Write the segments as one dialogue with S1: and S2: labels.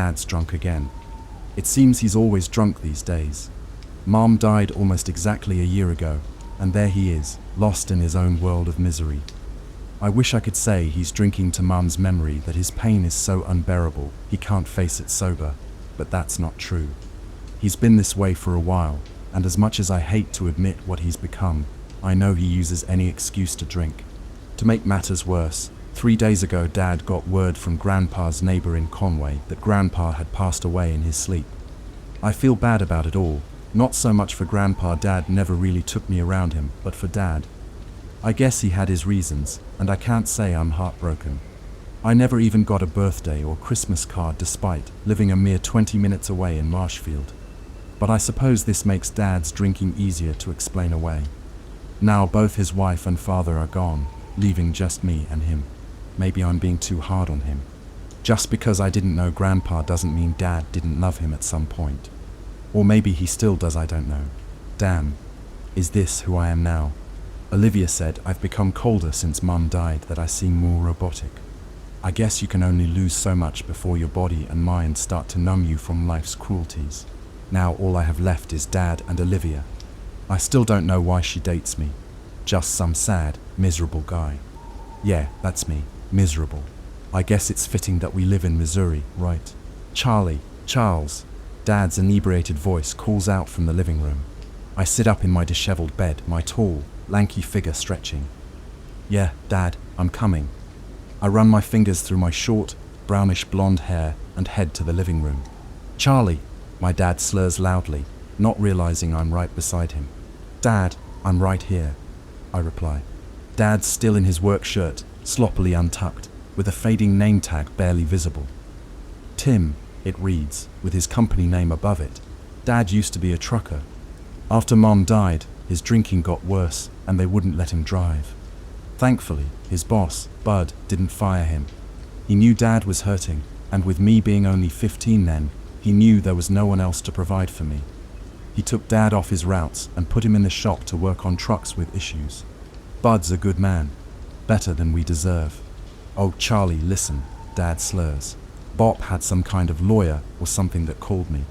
S1: Dad's drunk again. It seems he's always drunk these days. Mom died almost exactly a year ago, and there he is, lost in his own world of misery. I wish I could say he's drinking to Mom's memory, that his pain is so unbearable he can't face it sober, but that's not true. He's been this way for a while, and as much as I hate to admit what he's become, I know he uses any excuse to drink. To make matters worse, 3 days ago Dad got word from Grandpa's neighbor in Conway that Grandpa had passed away in his sleep. I feel bad about it all, not so much for Grandpa. Dad never really took me around him, but for Dad. I guess he had his reasons, and I can't say I'm heartbroken. I never even got a birthday or Christmas card despite living a mere 20 minutes away in Marshfield. But I suppose this makes Dad's drinking easier to explain away. Now both his wife and father are gone, leaving just me and him. Maybe I'm being too hard on him. Just because I didn't know Grandpa doesn't mean Dad didn't love him at some point. Or maybe he still does, I don't know. Damn, is this who I am now? Olivia said I've become colder since Mum died, that I seem more robotic. I guess you can only lose so much before your body and mind start to numb you from life's cruelties. Now all I have left is Dad and Olivia. I still don't know why she dates me. Just some sad, miserable guy. Yeah, that's me, miserable. I guess it's fitting that we live in Missouri, right? Charles. Dad's inebriated voice calls out from the living room. I sit up in my disheveled bed, my tall, lanky figure stretching. Yeah, Dad, I'm coming. I run my fingers through my short, brownish blonde hair and head to the living room. Charlie, my dad slurs loudly, not realizing I'm right beside him. Dad, I'm right here, I reply. Dad's still in his work shirt, sloppily untucked, with a fading name tag barely visible. Tim, it reads, with his company name above it. Dad used to be a trucker. After Mom died, his drinking got worse and they wouldn't let him drive. Thankfully, his boss, Bud, didn't fire him. He knew Dad was hurting, and with me being only 15 then, he knew there was no one else to provide for me. He took Dad off his routes and put him in the shop to work on trucks with issues. Bud's a good man, better than we deserve. Oh, Charlie, listen, Dad slurs. Bob had some kind of lawyer or something that called me.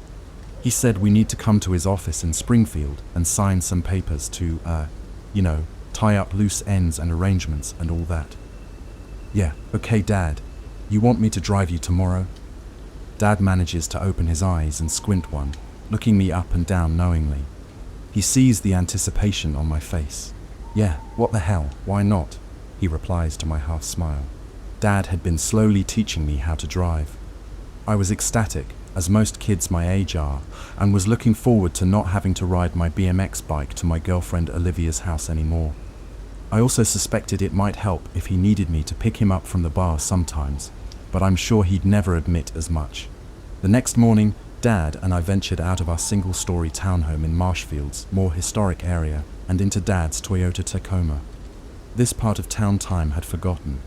S1: He said we need to come to his office in Springfield and sign some papers to, tie up loose ends and arrangements and all that. Yeah, okay, Dad. You want me to drive you tomorrow? Dad manages to open his eyes and squint one, looking me up and down knowingly. He sees the anticipation on my face. Yeah, what the hell, why not? He replies to my half smile. Dad had been slowly teaching me how to drive. I was ecstatic, as most kids my age are, and was looking forward to not having to ride my BMX bike to my girlfriend Olivia's house anymore. I also suspected it might help if he needed me to pick him up from the bar sometimes, but I'm sure he'd never admit as much. The next morning, Dad and I ventured out of our single-story townhome in Marshfield's more historic area and into Dad's Toyota Tacoma. This part of town time had forgotten.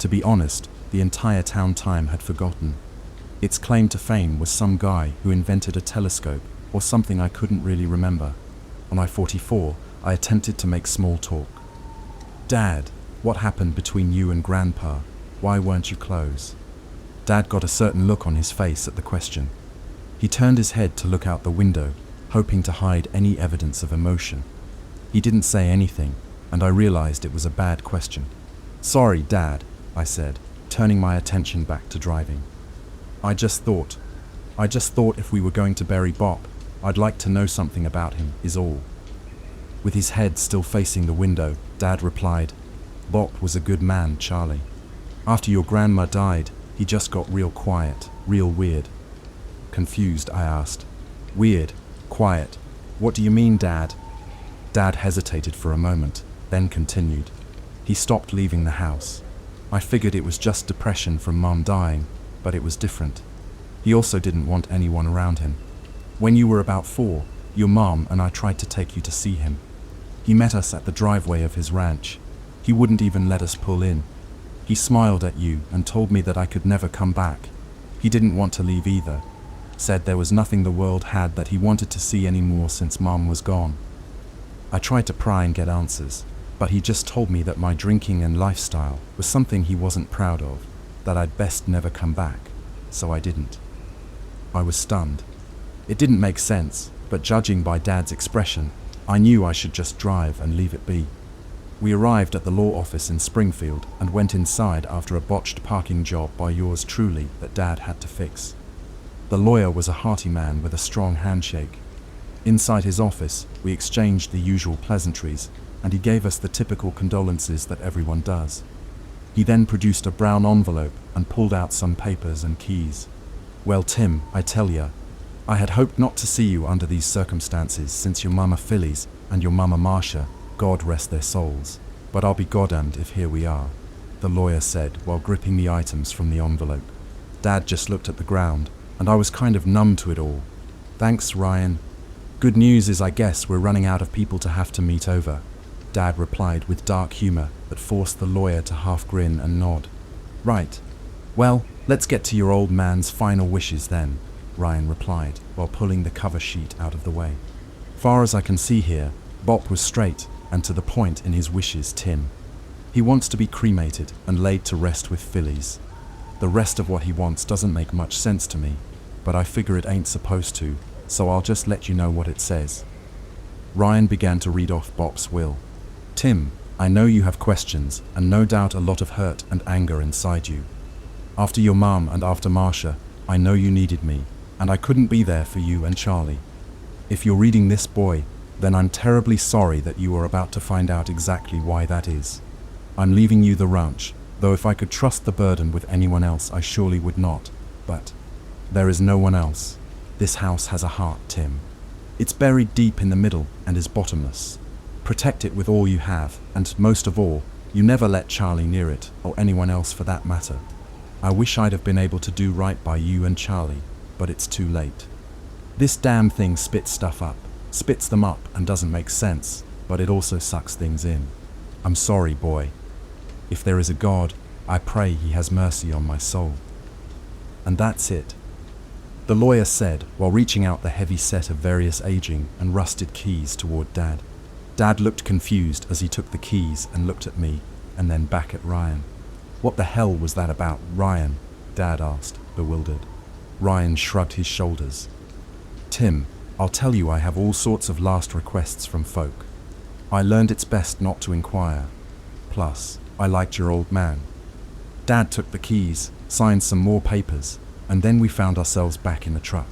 S1: To be honest, the entire town time had forgotten. Its claim to fame was some guy who invented a telescope or something I couldn't really remember. On I-44, I attempted to make small talk. Dad, what happened between you and Grandpa? Why weren't you close? Dad got a certain look on his face at the question. He turned his head to look out the window, hoping to hide any evidence of emotion. He didn't say anything, and I realized it was a bad question. Sorry, Dad, I said, turning my attention back to driving. I just thought if we were going to bury Bob, I'd like to know something about him, is all. With his head still facing the window, Dad replied, Bob was a good man, Charlie. After your grandma died, he just got real quiet, real weird. Confused, I asked. Weird, quiet. What do you mean, Dad? Dad hesitated for a moment, then continued. He stopped leaving the house. I figured it was just depression from Mom dying, but it was different. He also didn't want anyone around him. When you were about 4, your mom and I tried to take you to see him. He met us at the driveway of his ranch. He wouldn't even let us pull in. He smiled at you and told me that I could never come back. He didn't want to leave either. Said there was nothing the world had that he wanted to see anymore since Mom was gone. I tried to pry and get answers, but he just told me that my drinking and lifestyle was something he wasn't proud of, that I'd best never come back, so I didn't. I was stunned. It didn't make sense, but judging by Dad's expression, I knew I should just drive and leave it be. We arrived at the law office in Springfield and went inside after a botched parking job by yours truly that Dad had to fix. The lawyer was a hearty man with a strong handshake. Inside his office, we exchanged the usual pleasantries, and he gave us the typical condolences that everyone does. He then produced a brown envelope and pulled out some papers and keys. Well, Tim, I tell ya, I had hoped not to see you under these circumstances since your mama Phyllis and your mama Marcia, God rest their souls. But I'll be goddamned if here we are, the lawyer said while gripping the items from the envelope. Dad just looked at the ground, and I was kind of numb to it all. Thanks, Ryan. Good news is I guess we're running out of people to have to meet over, Dad replied with dark humor that forced the lawyer to half grin and nod. Right. Well, let's get to your old man's final wishes then, Ryan replied while pulling the cover sheet out of the way. Far as I can see here, Bop was straight and to the point in his wishes, Tim. He wants to be cremated and laid to rest with Phyllis. The rest of what he wants doesn't make much sense to me, but I figure it ain't supposed to, so I'll just let you know what it says. Ryan began to read off Bop's will. Tim, I know you have questions and no doubt a lot of hurt and anger inside you. After your mom and after Marcia, I know you needed me, and I couldn't be there for you and Charlie. If you're reading this, boy, then I'm terribly sorry that you are about to find out exactly why that is. I'm leaving you the ranch, though if I could trust the burden with anyone else I surely would not, but there is no one else. This house has a heart, Tim. It's buried deep in the middle and is bottomless. Protect it with all you have, and most of all, you never let Charlie near it, or anyone else for that matter. I wish I'd have been able to do right by you and Charlie, but it's too late. This damn thing spits stuff up, spits them up and doesn't make sense, but it also sucks things in. I'm sorry, boy. If there is a God, I pray he has mercy on my soul. And that's it, the lawyer said while reaching out the heavy set of various aging and rusted keys toward Dad. Dad looked confused as he took the keys and looked at me, and then back at Ryan. What the hell was that about, Ryan? Dad asked, bewildered. Ryan shrugged his shoulders. Tim, I'll tell you I have all sorts of last requests from folk. I learned it's best not to inquire. Plus, I liked your old man. Dad took the keys, signed some more papers, and then we found ourselves back in the truck.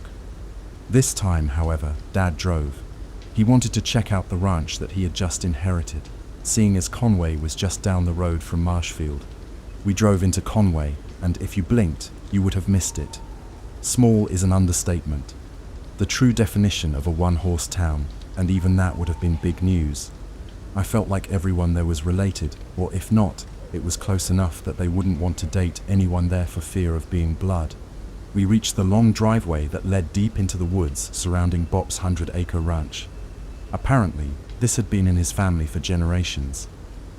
S1: This time, however, Dad drove. He wanted to check out the ranch that he had just inherited, seeing as Conway was just down the road from Marshfield. We drove into Conway, and if you blinked, you would have missed it. Small is an understatement. The true definition of a one-horse town, and even that would have been big news. I felt like everyone there was related, or if not, it was close enough that they wouldn't want to date anyone there for fear of being blood. We reached the long driveway that led deep into the woods surrounding Bop's 100-acre ranch. Apparently, this had been in his family for generations.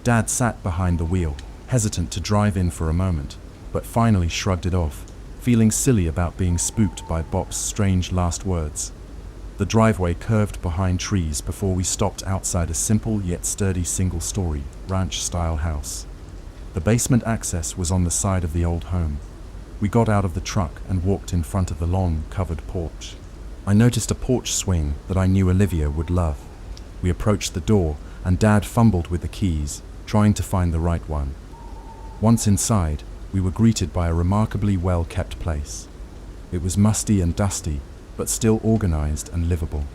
S1: Dad sat behind the wheel, hesitant to drive in for a moment, but finally shrugged it off, feeling silly about being spooked by Bop's strange last words. The driveway curved behind trees before we stopped outside a simple yet sturdy single-story, ranch-style house. The basement access was on the side of the old home. We got out of the truck and walked in front of the long, covered porch. I noticed a porch swing that I knew Olivia would love. We approached the door, and Dad fumbled with the keys, trying to find the right one. Once inside, we were greeted by a remarkably well-kept place. It was musty and dusty, but still organized and livable.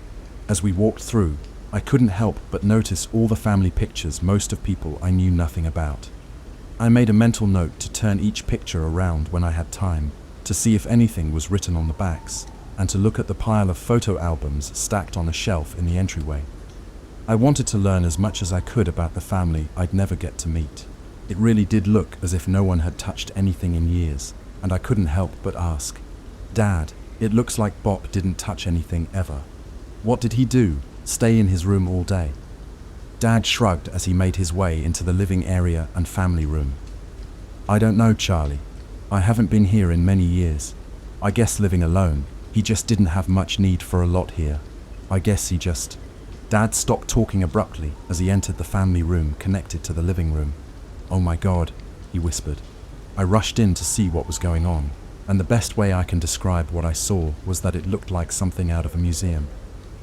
S1: As we walked through, I couldn't help but notice all the family pictures most of people I knew nothing about. I made a mental note to turn each picture around when I had time, to see if anything was written on the backs, and to look at the pile of photo albums stacked on a shelf in the entryway. I wanted to learn as much as I could about the family I'd never get to meet. It really did look as if no one had touched anything in years, and I couldn't help but ask, Dad, it looks like Bop didn't touch anything ever. What did he do? Stay in his room all day? Dad shrugged as he made his way into the living area and family room. I don't know, Charlie. I haven't been here in many years. I guess living alone, he just didn't have much need for a lot here. I guess he just... Dad stopped talking abruptly as he entered the family room connected to the living room. Oh my God, he whispered. I rushed in to see what was going on. and the best way I can describe what I saw was that it looked like something out of a museum.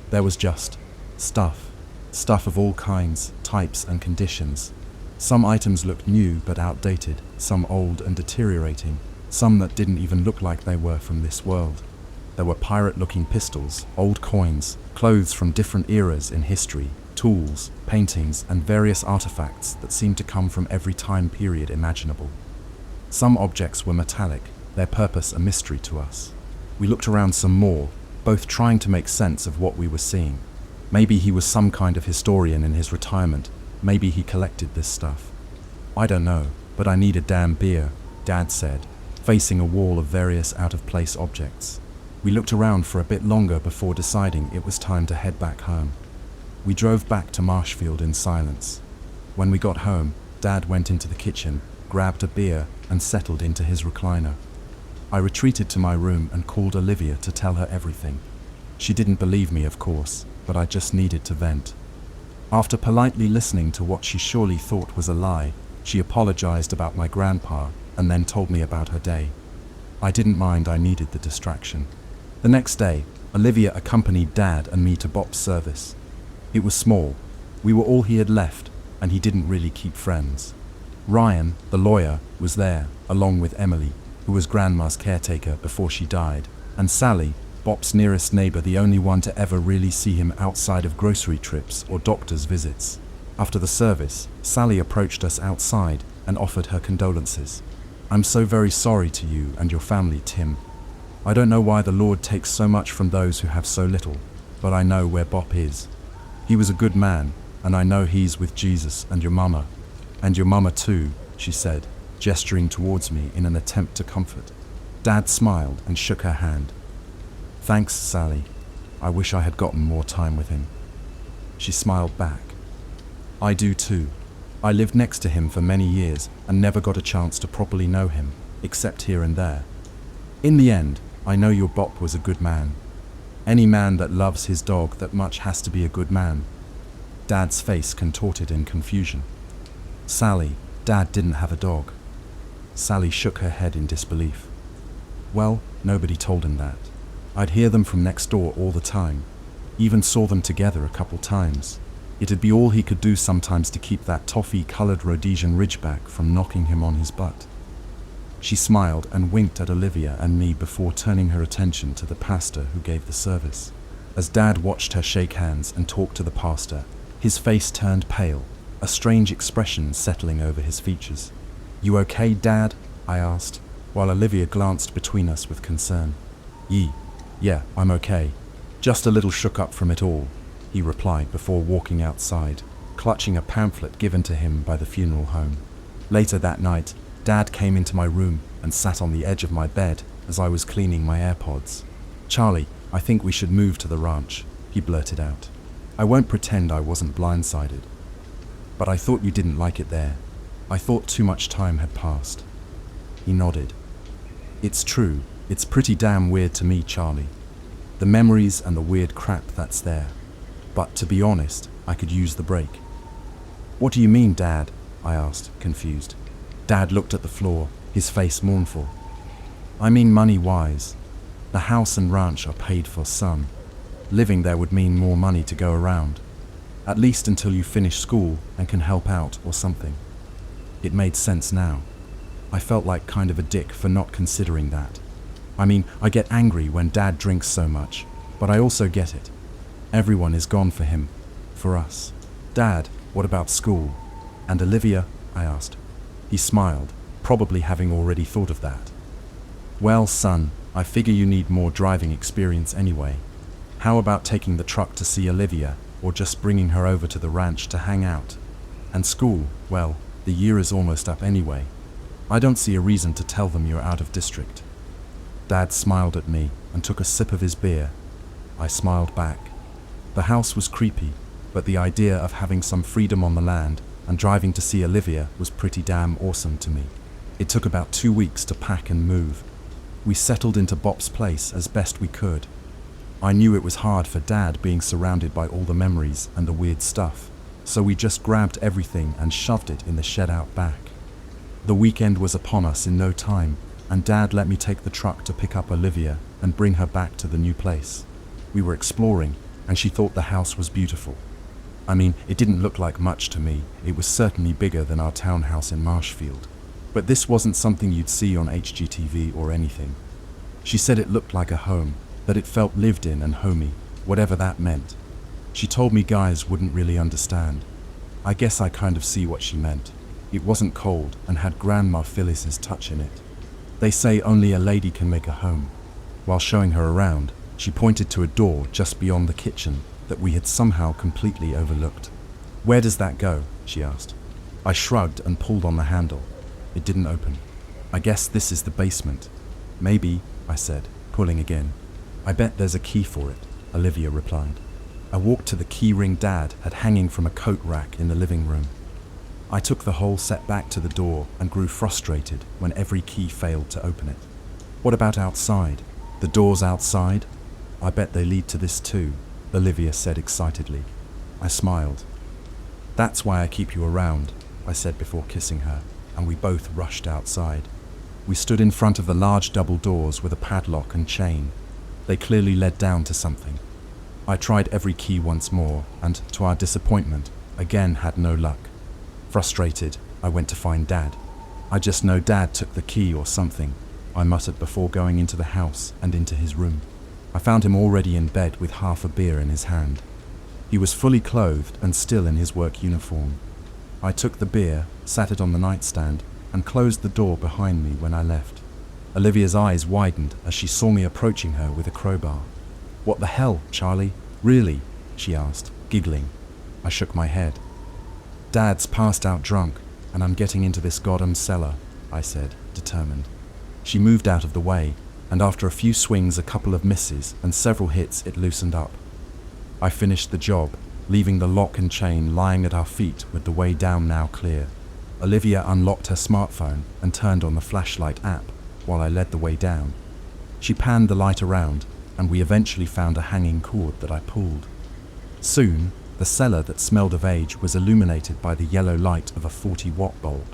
S1: There was just stuff of all kinds, types and conditions. Some items looked new but outdated, some old and deteriorating, some that didn't even look like they were from this world. There were pirate-looking pistols, old coins, clothes from different eras in history, tools, paintings, and various artifacts that seemed to come from every time period imaginable. Some objects were metallic, their purpose a mystery to us. We looked around some more, both trying to make sense of what we were seeing. Maybe he was some kind of historian in his retirement. Maybe he collected this stuff. I don't know, but I need a damn beer, Dad said, facing a wall of various out-of-place objects. We looked around for a bit longer before deciding it was time to head back home. We drove back to Marshfield in silence. When we got home, Dad went into the kitchen, grabbed a beer, and settled into his recliner. I retreated to my room and called Olivia to tell her everything. She didn't believe me, of course, but I just needed to vent. After politely listening to what she surely thought was a lie, she apologized about my grandpa and then told me about her day. I didn't mind, I needed the distraction. The next day, Olivia accompanied Dad and me to Bop's service. It was small. We were all he had left, and he didn't really keep friends. Ryan, the lawyer, was there, along with Emily, who was Grandma's caretaker before she died, and Sally, Bop's nearest neighbor, the only one to ever really see him outside of grocery trips or doctor's visits. After the service, Sally approached us outside and offered her condolences. "I'm so very sorry to you and your family, Tim. I don't know why the Lord takes so much from those who have so little, but I know where Bop is. He was a good man, and I know he's with Jesus and your mama. And your mama too," she said, gesturing towards me in an attempt to comfort. Dad smiled and shook her hand. "Thanks, Sally. I wish I had gotten more time with him." She smiled back. "I do too. I lived next to him for many years and never got a chance to properly know him, except here and there. In the end, I know your Bop was a good man. Any man that loves his dog that much has to be a good man." Dad's face contorted in confusion. "Sally, Dad didn't have a dog." Sally shook her head in disbelief. "Well, nobody told him that. I'd hear them from next door all the time. Even saw them together a couple times. It'd be all he could do sometimes to keep that toffee-colored Rhodesian Ridgeback from knocking him on his butt." She smiled and winked at Olivia and me before turning her attention to the pastor who gave the service. As Dad watched her shake hands and talk to the pastor, his face turned pale, a strange expression settling over his features. "You okay, Dad?" I asked, while Olivia glanced between us with concern. Yeah, I'm okay. Just a little shook up from it all," he replied before walking outside, clutching a pamphlet given to him by the funeral home. Later that night, Dad came into my room and sat on the edge of my bed as I was cleaning my AirPods. "Charlie, I think we should move to the ranch," he blurted out. "I won't pretend I wasn't blindsided. But I thought you didn't like it there. I thought too much time had passed." He nodded. "It's true. It's pretty damn weird to me, Charlie. The memories and the weird crap that's there. But to be honest, I could use the break." "What do you mean, Dad?" I asked, confused. Dad looked at the floor, his face mournful. "I mean money-wise. The house and ranch are paid for, son. Living there would mean more money to go around. At least until you finish school and can help out or something." It made sense now. I felt like kind of a dick for not considering that. I mean, I get angry when Dad drinks so much, but I also get it. Everyone is gone for him, for us. "Dad, what about school? And Olivia?" I asked. He smiled, probably having already thought of that. "Well, son, I figure you need more driving experience anyway. How about taking the truck to see Olivia, or just bringing her over to the ranch to hang out? And school, well, the year is almost up anyway. I don't see a reason to tell them you're out of district." Dad smiled at me and took a sip of his beer. I smiled back. The house was creepy, but the idea of having some freedom on the land and driving to see Olivia was pretty damn awesome to me. It took about 2 weeks to pack and move. We settled into Bop's place as best we could. I knew it was hard for Dad being surrounded by all the memories and the weird stuff, so we just grabbed everything and shoved it in the shed out back. The weekend was upon us in no time, and Dad let me take the truck to pick up Olivia and bring her back to the new place. We were exploring, and she thought the house was beautiful. I mean, it didn't look like much to me. It was certainly bigger than our townhouse in Marshfield. But this wasn't something you'd see on HGTV or anything. She said it looked like a home, that it felt lived in and homey, whatever that meant. She told me guys wouldn't really understand. I guess I kind of see what she meant. It wasn't cold and had Grandma Phyllis's touch in it. They say only a lady can make a home. While showing her around, she pointed to a door just beyond the kitchen that we had somehow completely overlooked. "Where does that go?" she asked. I shrugged and pulled on the handle. It didn't open. "I guess this is the basement." "Maybe," I said, pulling again. "I bet there's a key for it," Olivia replied. I walked to the key ring Dad had hanging from a coat rack in the living room. I took the whole set back to the door and grew frustrated when every key failed to open it. "What about outside? The doors outside?" "I bet they lead to this too," Olivia said excitedly. I smiled. "That's why I keep you around," I said before kissing her, and we both rushed outside. We stood in front of the large double doors with a padlock and chain. They clearly led down to something. I tried every key once more, and, to our disappointment, again had no luck. Frustrated, I went to find Dad. "I just know Dad took the key or something," I muttered before going into the house and into his room. I found him already in bed with half a beer in his hand. He was fully clothed and still in his work uniform. I took the beer, sat it on the nightstand, and closed the door behind me when I left. Olivia's eyes widened as she saw me approaching her with a crowbar. "What the hell, Charlie? Really?" she asked, giggling. I shook my head. "Dad's passed out drunk, and I'm getting into this goddamn cellar," I said, determined. She moved out of the way, and after a few swings, a couple of misses, and several hits, it loosened up. I finished the job, leaving the lock and chain lying at our feet with the way down now clear. Olivia unlocked her smartphone and turned on the flashlight app while I led the way down. She panned the light around, and we eventually found a hanging cord that I pulled. Soon, the cellar that smelled of age was illuminated by the yellow light of a 40-watt bulb.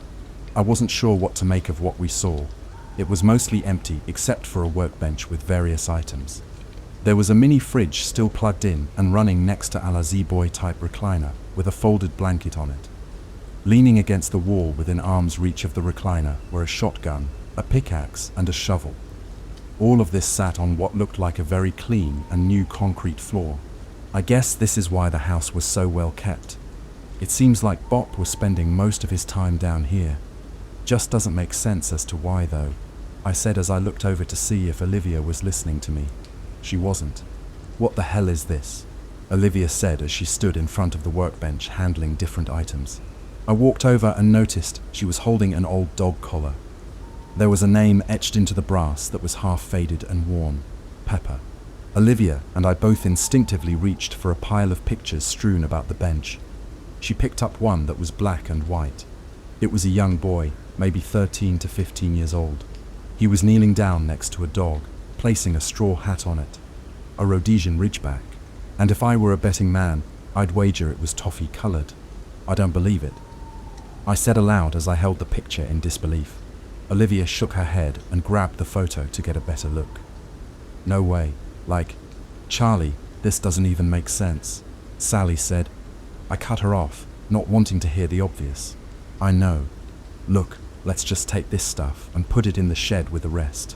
S1: I wasn't sure what to make of what we saw. It was mostly empty except for a workbench with various items. There was a mini fridge still plugged in and running next to a Z-Boy type recliner with a folded blanket on it. Leaning against the wall within arm's reach of the recliner were a shotgun, a pickaxe, and a shovel. All of this sat on what looked like a very clean and new concrete floor. I guess this is why the house was so well kept. It seems like Bop was spending most of his time down here. Just doesn't make sense as to why though, I said as I looked over to see if Olivia was listening to me. She wasn't. "What the hell is this?" Olivia said as she stood in front of the workbench handling different items. I walked over and noticed she was holding an old dog collar. There was a name etched into the brass that was half faded and worn: Pepper. Olivia and I both instinctively reached for a pile of pictures strewn about the bench. She picked up one that was black and white. It was a young boy, maybe 13 to 15 years old. He was kneeling down next to a dog, placing a straw hat on it. A Rhodesian Ridgeback. And if I were a betting man, I'd wager it was toffee-colored. I don't believe it, I said aloud as I held the picture in disbelief. Olivia shook her head and grabbed the photo to get a better look. "No way. Like, Charlie, this doesn't even make sense," Sally said. I cut her off, not wanting to hear the obvious. "I know. Look, let's just take this stuff and put it in the shed with the rest.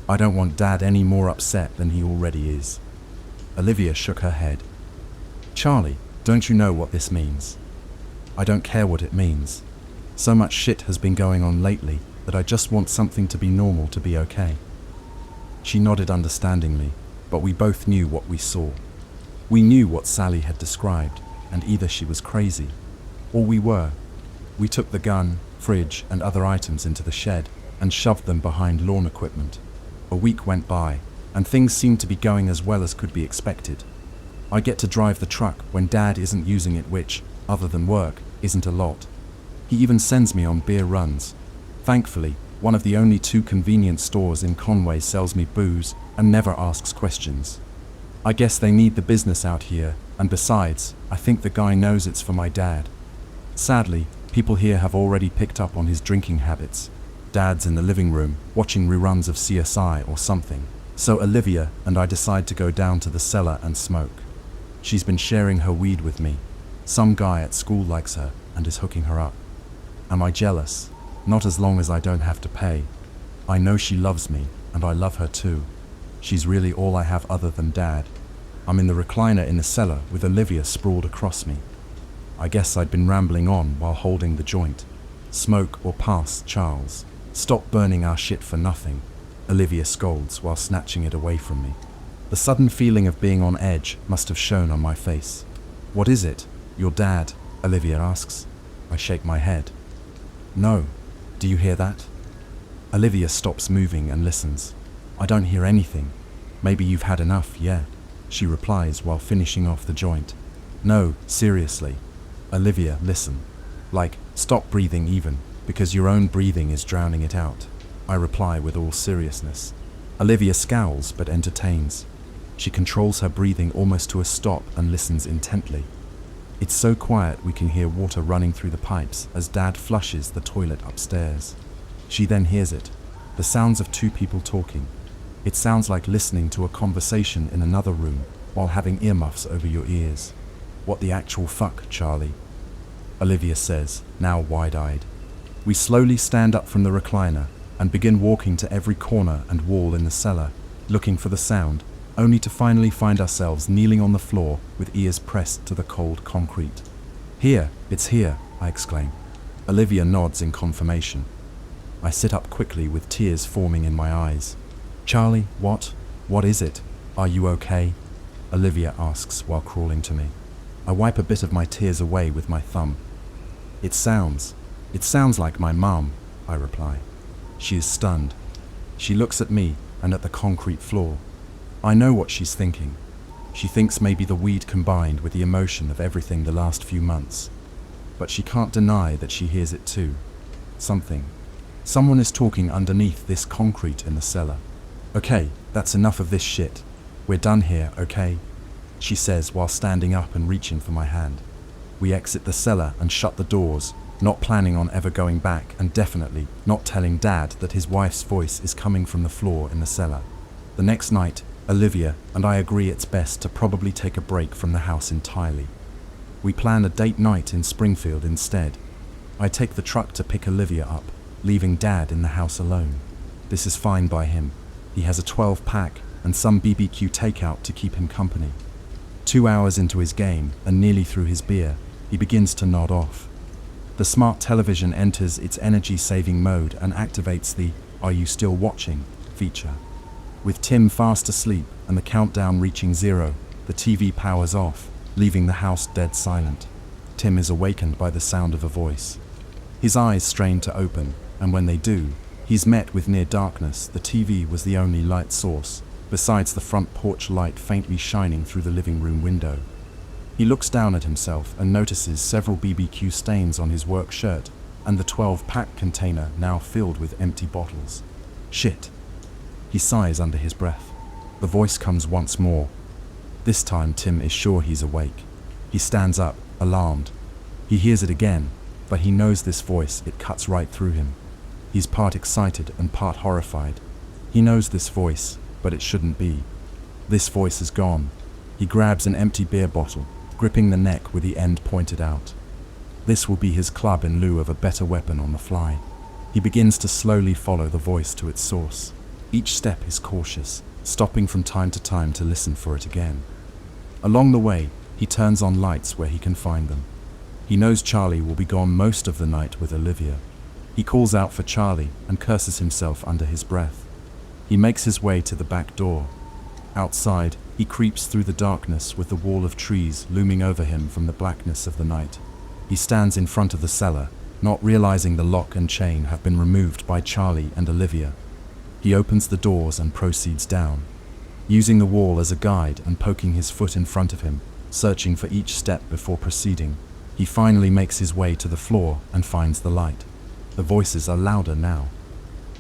S1: I don't want Dad any more upset than he already is." Olivia shook her head. "Charlie, don't you know what this means?" "I don't care what it means. So much shit has been going on lately that I just want something to be normal to be okay." She nodded understandingly, but we both knew what we saw. We knew what Sally had described, and either she was crazy, or we were. We took the gun, fridge, and other items into the shed and shoved them behind lawn equipment. A week went by, and things seemed to be going as well as could be expected. I get to drive the truck when Dad isn't using it, which, other than work, isn't a lot. He even sends me on beer runs. Thankfully, one of the only 2 convenience stores in Conway sells me booze and never asks questions. I guess they need the business out here, and besides, I think the guy knows it's for my dad. Sadly, people here have already picked up on his drinking habits. Dad's in the living room, watching reruns of CSI or something. So Olivia and I decide to go down to the cellar and smoke. She's been sharing her weed with me. Some guy at school likes her and is hooking her up. Am I jealous? Not as long as I don't have to pay. I know she loves me, and I love her too. She's really all I have other than Dad. I'm in the recliner in the cellar with Olivia sprawled across me. I guess I'd been rambling on while holding the joint. Smoke or pass, Charles. Stop burning our shit for nothing, Olivia scolds while snatching it away from me. The sudden feeling of being on edge must have shown on my face. What is it? Your dad? Olivia asks. I shake my head. No. Do you hear that? Olivia stops moving and listens. I don't hear anything. Maybe you've had enough, yeah, she replies while finishing off the joint. No, seriously. Olivia, listen. Like, stop breathing even, because your own breathing is drowning it out. I reply with all seriousness. Olivia scowls but entertains. She controls her breathing almost to a stop and listens intently. It's so quiet we can hear water running through the pipes as Dad flushes the toilet upstairs. She then hears it, the sounds of two people talking. It sounds like listening to a conversation in another room while having earmuffs over your ears. What the actual fuck, Charlie? Olivia says, now wide-eyed. We slowly stand up from the recliner and begin walking to every corner and wall in the cellar, looking for the sound, only to finally find ourselves kneeling on the floor with ears pressed to the cold concrete. Here, it's here, I exclaim. Olivia nods in confirmation. I sit up quickly with tears forming in my eyes. Charlie, what is it? Are you okay? Olivia asks while crawling to me. I wipe a bit of my tears away with my thumb. It sounds like my mum, I reply. She is stunned. She looks at me and at the concrete floor. I know what she's thinking. She thinks maybe the weed combined with the emotion of everything the last few months. But she can't deny that she hears it too. Someone is talking underneath this concrete in the cellar. Okay, that's enough of this shit. We're done here, okay? She says while standing up and reaching for my hand. We exit the cellar and shut the doors, not planning on ever going back and definitely not telling Dad that his wife's voice is coming from the floor in the cellar. The next night, Olivia and I agree it's best to probably take a break from the house entirely. We plan a date night in Springfield instead. I take the truck to pick Olivia up, leaving Dad in the house alone. This is fine by him. He has a 12-pack and some BBQ takeout to keep him company. 2 hours into his game and nearly through his beer, he begins to nod off. The smart television enters its energy-saving mode and activates the "Are you still watching?" feature. With Tim fast asleep and the countdown reaching 0, the TV powers off, leaving the house dead silent. Tim is awakened by the sound of a voice. His eyes strain to open, and when they do, he's met with near darkness. The TV was the only light source, besides the front porch light faintly shining through the living room window. He looks down at himself and notices several BBQ stains on his work shirt, and the 12-pack container now filled with empty bottles. Shit. He sighs under his breath. The voice comes once more. This time Tim is sure he's awake. He stands up, alarmed. He hears it again, but he knows this voice, it cuts right through him. He's part excited and part horrified. He knows this voice, but it shouldn't be. This voice is gone. He grabs an empty beer bottle, gripping the neck with the end pointed out. This will be his club in lieu of a better weapon on the fly. He begins to slowly follow the voice to its source. Each step is cautious, stopping from time to time to listen for it again. Along the way, he turns on lights where he can find them. He knows Charlie will be gone most of the night with Olivia. He calls out for Charlie and curses himself under his breath. He makes his way to the back door. Outside, he creeps through the darkness with the wall of trees looming over him from the blackness of the night. He stands in front of the cellar, not realizing the lock and chain have been removed by Charlie and Olivia. He opens the doors and proceeds down, using the wall as a guide and poking his foot in front of him, searching for each step before proceeding. He finally makes his way to the floor and finds the light. The voices are louder now.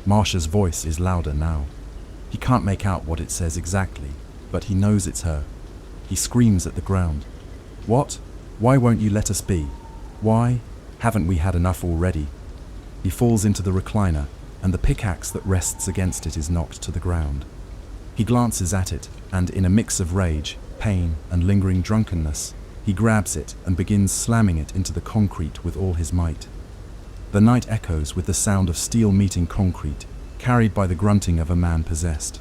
S1: Marsha's voice is louder now. He can't make out what it says exactly, but he knows it's her. He screams at the ground. What? Why won't you let us be? Why? Haven't we had enough already? He falls into the recliner and the pickaxe that rests against it is knocked to the ground. He glances at it, and in a mix of rage, pain, and lingering drunkenness, he grabs it and begins slamming it into the concrete with all his might. The night echoes with the sound of steel meeting concrete, carried by the grunting of a man possessed.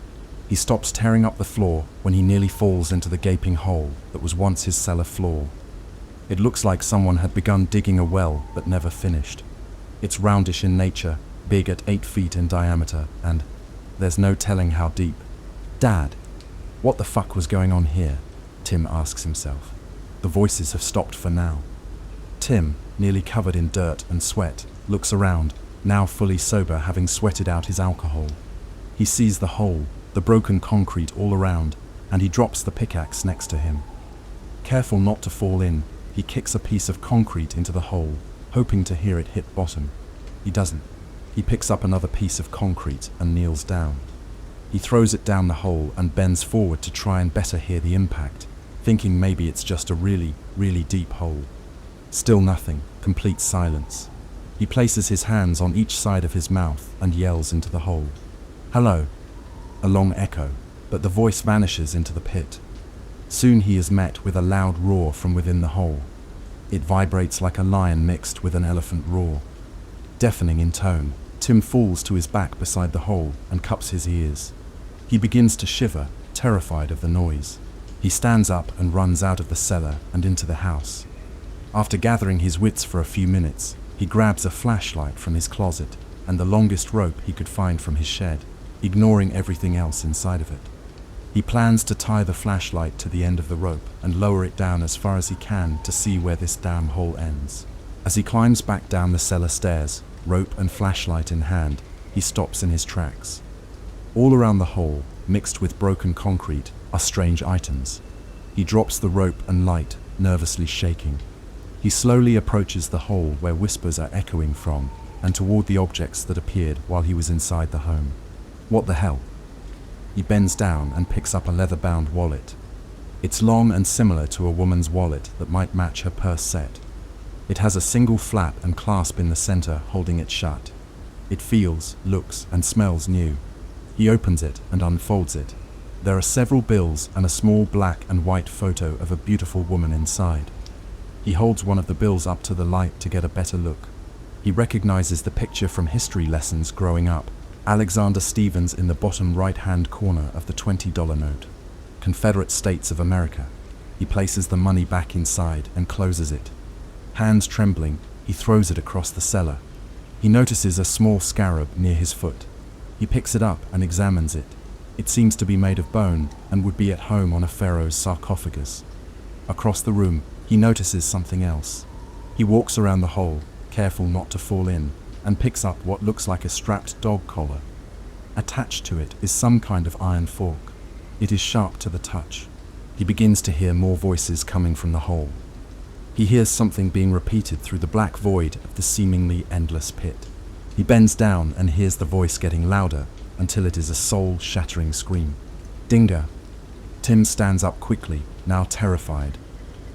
S1: He stops tearing up the floor when he nearly falls into the gaping hole that was once his cellar floor. It looks like someone had begun digging a well but never finished. It's roundish in nature, big at 8 feet in diameter, and there's no telling how deep. Dad, what the fuck was going on here? Tim asks himself. The voices have stopped for now. Tim, nearly covered in dirt and sweat, looks around, now fully sober, having sweated out his alcohol. He sees the hole, the broken concrete all around, and he drops the pickaxe next to him. Careful not to fall in, he kicks a piece of concrete into the hole, hoping to hear it hit bottom. He doesn't. He picks up another piece of concrete and kneels down. He throws it down the hole and bends forward to try and better hear the impact, thinking maybe it's just a really, really deep hole. Still nothing, complete silence. He places his hands on each side of his mouth and yells into the hole. "Hello." A long echo, but the voice vanishes into the pit. Soon he is met with a loud roar from within the hole. It vibrates like a lion mixed with an elephant roar. Deafening in tone, Tim falls to his back beside the hole and cups his ears. He begins to shiver, terrified of the noise. He stands up and runs out of the cellar and into the house. After gathering his wits for a few minutes, he grabs a flashlight from his closet and the longest rope he could find from his shed, ignoring everything else inside of it. He plans to tie the flashlight to the end of the rope and lower it down as far as he can to see where this damn hole ends. As he climbs back down the cellar stairs, rope and flashlight in hand, he stops in his tracks. All around the hole, mixed with broken concrete, are strange items. He drops the rope and light, nervously shaking. He slowly approaches the hole where whispers are echoing from, and toward the objects that appeared while he was inside the home. What the hell? He bends down and picks up a leather-bound wallet. It's long and similar to a woman's wallet that might match her purse set. It has a single flap and clasp in the center holding it shut. It feels, looks, and smells new. He opens it and unfolds it. There are several bills and a small black and white photo of a beautiful woman inside. He holds one of the bills up to the light to get a better look. He recognizes the picture from history lessons growing up. Alexander Stevens in the bottom right-hand corner of the $20 note. Confederate States of America. He places the money back inside and closes it. Hands trembling, he throws it across the cellar. He notices a small scarab near his foot. He picks it up and examines it. It seems to be made of bone and would be at home on a pharaoh's sarcophagus. Across the room, he notices something else. He walks around the hole, careful not to fall in, and picks up what looks like a strapped dog collar. Attached to it is some kind of iron fork. It is sharp to the touch. He begins to hear more voices coming from the hole. He hears something being repeated through the black void of the seemingly endless pit. He bends down and hears the voice getting louder until it is a soul-shattering scream. Dinga! Tim stands up quickly, now terrified.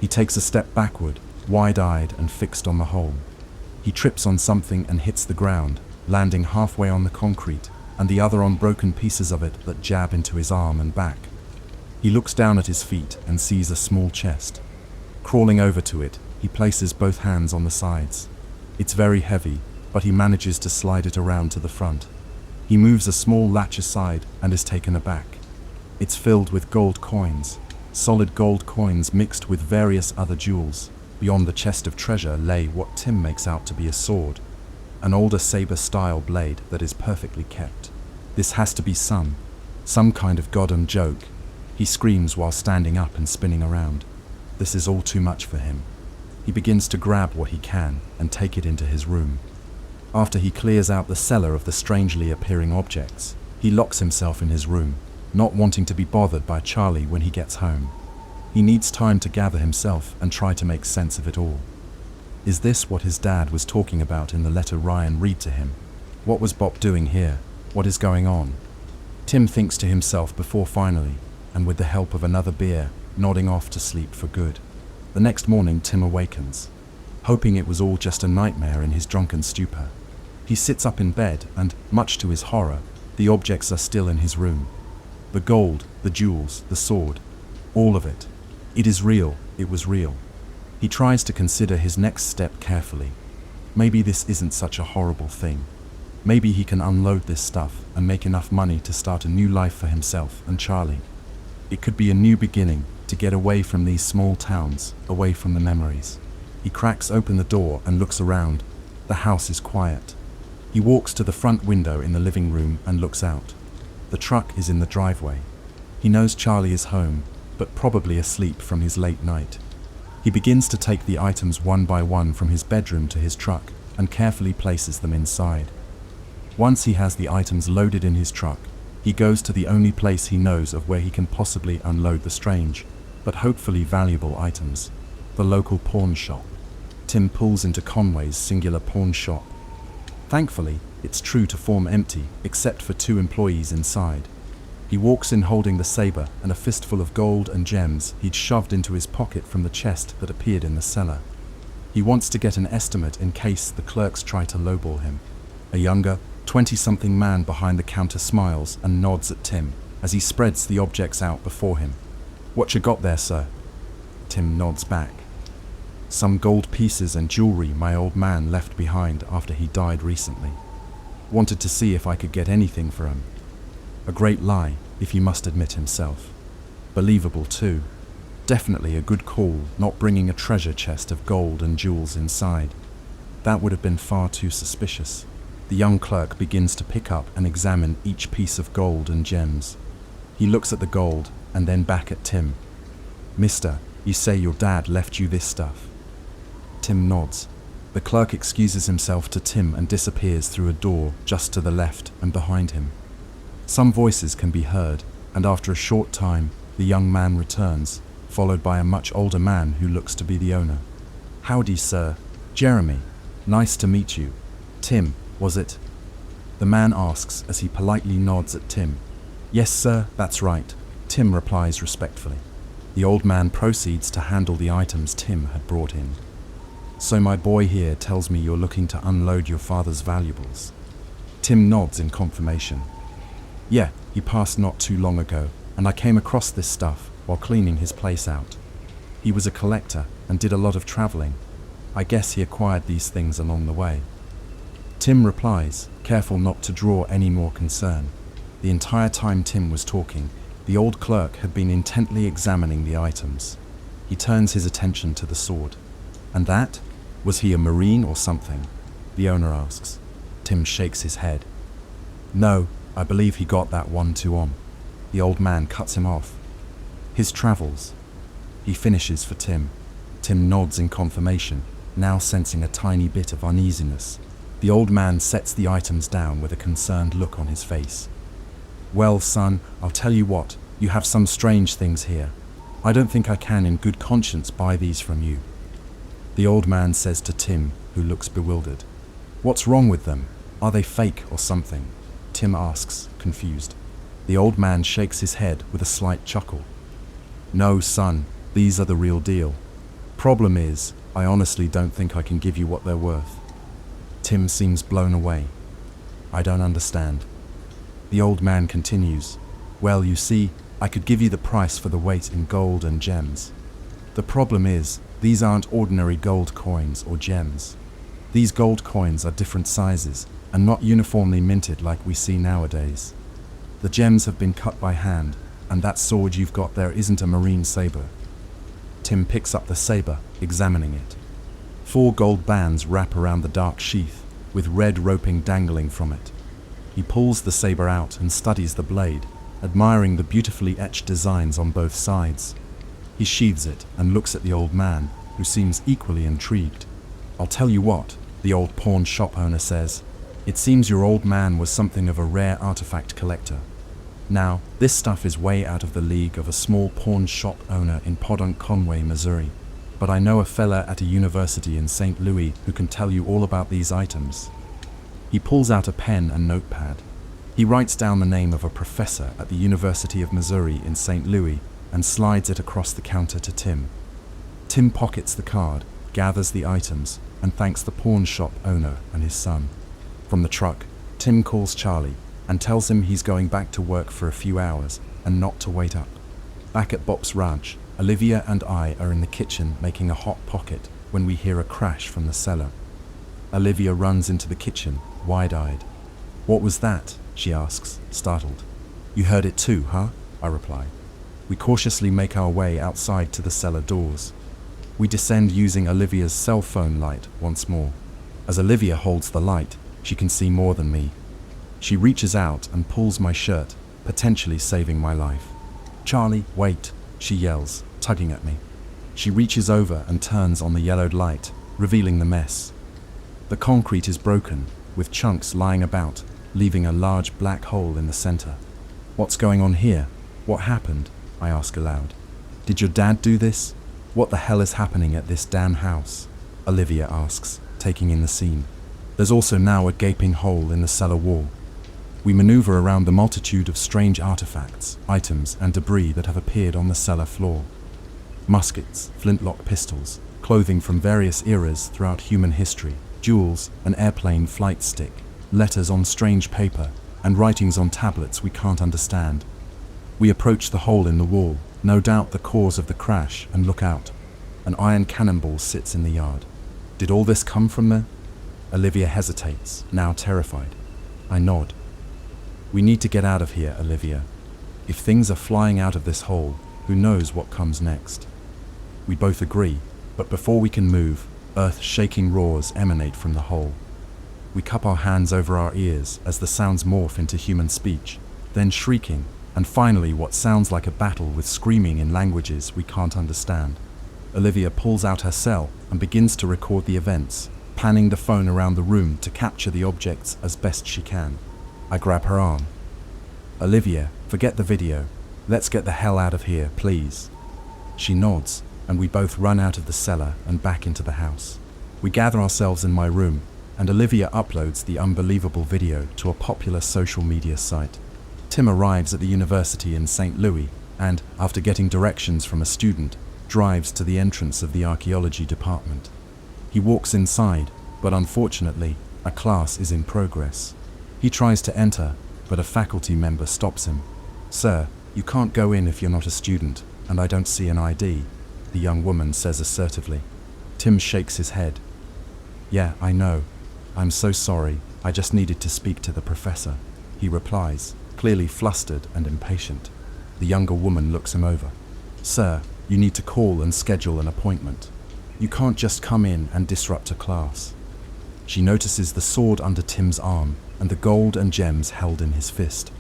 S1: He takes a step backward, wide-eyed and fixed on the hole. He trips on something and hits the ground, landing halfway on the concrete and the other on broken pieces of it that jab into his arm and back. He looks down at his feet and sees a small chest. Crawling over to it, he places both hands on the sides. It's very heavy, but he manages to slide it around to the front. He moves a small latch aside and is taken aback. It's filled with gold coins, solid gold coins mixed with various other jewels. Beyond the chest of treasure lay what Tim makes out to be a sword, an older saber-style blade that is perfectly kept. This has to be some kind of goddamn joke. He screams while standing up and spinning around. This is all too much for him. He begins to grab what he can and take it into his room. After he clears out the cellar of the strangely appearing objects, he locks himself in his room, not wanting to be bothered by Charlie when he gets home. He needs time to gather himself and try to make sense of it all. Is this what his dad was talking about in the letter Ryan read to him? What was Bob doing here? What is going on? Tim thinks to himself before finally, and with the help of another beer, nodding off to sleep for good. The next morning Tim awakens, hoping it was all just a nightmare in his drunken stupor. He sits up in bed and, much to his horror, the objects are still in his room. The gold, the jewels, the sword. All of it. It is real, it was real. He tries to consider his next step carefully. Maybe this isn't such a horrible thing. Maybe he can unload this stuff and make enough money to start a new life for himself and Charlie. It could be a new beginning, to get away from these small towns, away from the memories. He cracks open the door and looks around. The house is quiet. He walks to the front window in the living room and looks out. The truck is in the driveway. He knows Charlie is home, but probably asleep from his late night. He begins to take the items one by one from his bedroom to his truck and carefully places them inside. Once he has the items loaded in his truck, he goes to the only place he knows of where he can possibly unload the strange, but hopefully valuable items, the local pawn shop. Tim pulls into Conway's singular pawn shop. Thankfully, it's true to form empty, except for 2 employees inside. He walks in holding the saber and a fistful of gold and gems he'd shoved into his pocket from the chest that appeared in the cellar. He wants to get an estimate in case the clerks try to lowball him. A younger, 20-something man behind the counter smiles and nods at Tim as he spreads the objects out before him. "What you got there, sir?" Tim nods back. "Some gold pieces and jewelry my old man left behind after he died recently. Wanted to see if I could get anything for him." A great lie, if he must admit himself. Believable too. Definitely a good call not bringing a treasure chest of gold and jewels inside. That would have been far too suspicious. The young clerk begins to pick up and examine each piece of gold and gems. He looks at the gold and then back at Tim. "Mister, you say your dad left you this stuff?" Tim nods. The clerk excuses himself to Tim and disappears through a door just to the left and behind him. Some voices can be heard, and after a short time, the young man returns, followed by a much older man who looks to be the owner. "Howdy, sir. Jeremy. Nice to meet you. Tim, was it?" The man asks as he politely nods at Tim. "Yes, sir, that's right," Tim replies respectfully. The old man proceeds to handle the items Tim had brought in. "So my boy here tells me you're looking to unload your father's valuables." Tim nods in confirmation. "Yeah, he passed not too long ago, and I came across this stuff while cleaning his place out. He was a collector and did a lot of traveling. I guess he acquired these things along the way." Tim replies, careful not to draw any more concern. The entire time Tim was talking, the old clerk had been intently examining the items. He turns his attention to the sword. "And that? Was he a Marine or something?" the owner asks. Tim shakes his head. "No, I believe he got that one too on." The old man cuts him off. "His travels." He finishes for Tim. Tim nods in confirmation, now sensing a tiny bit of uneasiness. The old man sets the items down with a concerned look on his face. "Well, son, I'll tell you what, you have some strange things here. I don't think I can in good conscience buy these from you." The old man says to Tim, who looks bewildered. "What's wrong with them? Are they fake or something?" Tim asks, confused. The old man shakes his head with a slight chuckle. "No, son, these are the real deal. Problem is, I honestly don't think I can give you what they're worth." Tim seems blown away. "I don't understand." The old man continues, "Well, you see, I could give you the price for the weight in gold and gems. The problem is, these aren't ordinary gold coins or gems. These gold coins are different sizes and not uniformly minted like we see nowadays. The gems have been cut by hand, and that sword you've got there isn't a marine saber." Tim picks up the saber, examining it. 4 gold bands wrap around the dark sheath, with red roping dangling from it. He pulls the saber out and studies the blade, admiring the beautifully etched designs on both sides. He sheathes it and looks at the old man, who seems equally intrigued. "I'll tell you what," the old pawn shop owner says. "It seems your old man was something of a rare artifact collector. Now, this stuff is way out of the league of a small pawn shop owner in Podunk, Conway, Missouri. But I know a fella at a university in St. Louis who can tell you all about these items." He pulls out a pen and notepad. He writes down the name of a professor at the University of Missouri in St. Louis and slides it across the counter to Tim. Tim pockets the card, gathers the items, and thanks the pawn shop owner and his son. From the truck, Tim calls Charlie and tells him he's going back to work for a few hours and not to wait up. Back at Bob's ranch, Olivia and I are in the kitchen making a hot pocket when we hear a crash from the cellar. Olivia runs into the kitchen, wide-eyed. "What was that?" she asks, startled. "You heard it too, huh?" I reply. We cautiously make our way outside to the cellar doors. We descend using Olivia's cell phone light once more. As Olivia holds the light, she can see more than me. She reaches out and pulls my shirt, potentially saving my life. "Charlie, wait," she yells, tugging at me. She reaches over and turns on the yellowed light, revealing the mess. The concrete is broken, with chunks lying about, leaving a large black hole in the center. "What's going on here? What happened?" I ask aloud. "Did your dad do this? What the hell is happening at this damn house?" Olivia asks, taking in the scene. There's also now a gaping hole in the cellar wall. We maneuver around the multitude of strange artifacts, items, and debris that have appeared on the cellar floor. Muskets, flintlock pistols, clothing from various eras throughout human history, jewels, an airplane flight stick, letters on strange paper, and writings on tablets we can't understand. We approach the hole in the wall, no doubt the cause of the crash, and look out. An iron cannonball sits in the yard. Did all this come from there? Olivia hesitates, now terrified. I nod. We need to get out of here, Olivia. If things are flying out of this hole, who knows what comes next? We both agree, but before we can move, earth-shaking roars emanate from the hole. We cup our hands over our ears as the sounds morph into human speech, then shrieking, and finally what sounds like a battle with screaming in languages we can't understand. Olivia pulls out her cell and begins to record the events, panning the phone around the room to capture the objects as best she can. I grab her arm. "Olivia, forget the video. Let's get the hell out of here, please." She nods, and we both run out of the cellar and back into the house. We gather ourselves in my room, and Olivia uploads the unbelievable video to a popular social media site. Tim arrives at the university in St. Louis and, after getting directions from a student, drives to the entrance of the archaeology department. He walks inside, but unfortunately, a class is in progress. He tries to enter, but a faculty member stops him. "Sir, you can't go in if you're not a student, and I don't see an ID," the young woman says assertively. Tim shakes his head. "Yeah, I know. I'm so sorry. I just needed to speak to the professor," he replies, clearly flustered and impatient. The younger woman looks him over. "Sir, you need to call and schedule an appointment. You can't just come in and disrupt a class." She notices the sword under Tim's arm and the gold and gems held in his fist.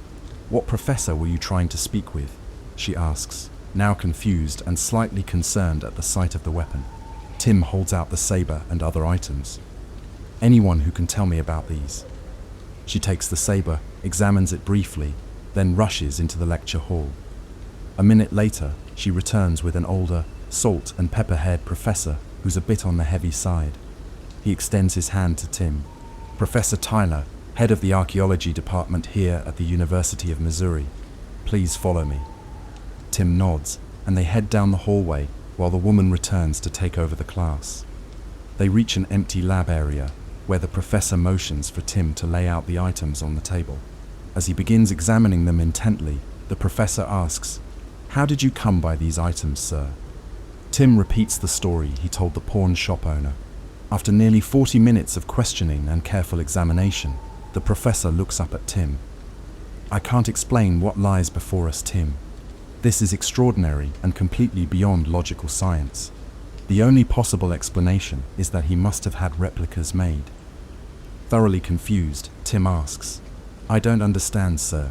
S1: "What professor were you trying to speak with?" she asks, now confused and slightly concerned at the sight of the weapon. Tim holds out the saber and other items. "Anyone who can tell me about these." She takes the saber, examines it briefly, then rushes into the lecture hall. A minute later, she returns with an older, salt and pepper-haired professor who's a bit on the heavy side. He extends his hand to Tim. "Professor Tyler, head of the archaeology department here at the University of Missouri. Please follow me." Tim nods, and they head down the hallway while the woman returns to take over the class. They reach an empty lab area where the professor motions for Tim to lay out the items on the table. As he begins examining them intently, the professor asks, "How did you come by these items, sir?" Tim repeats the story he told the pawn shop owner. After nearly 40 minutes of questioning and careful examination, the professor looks up at Tim. "I can't explain what lies before us, Tim. This is extraordinary and completely beyond logical science. The only possible explanation is that he must have had replicas made." Thoroughly confused, Tim asks, "I don't understand, sir.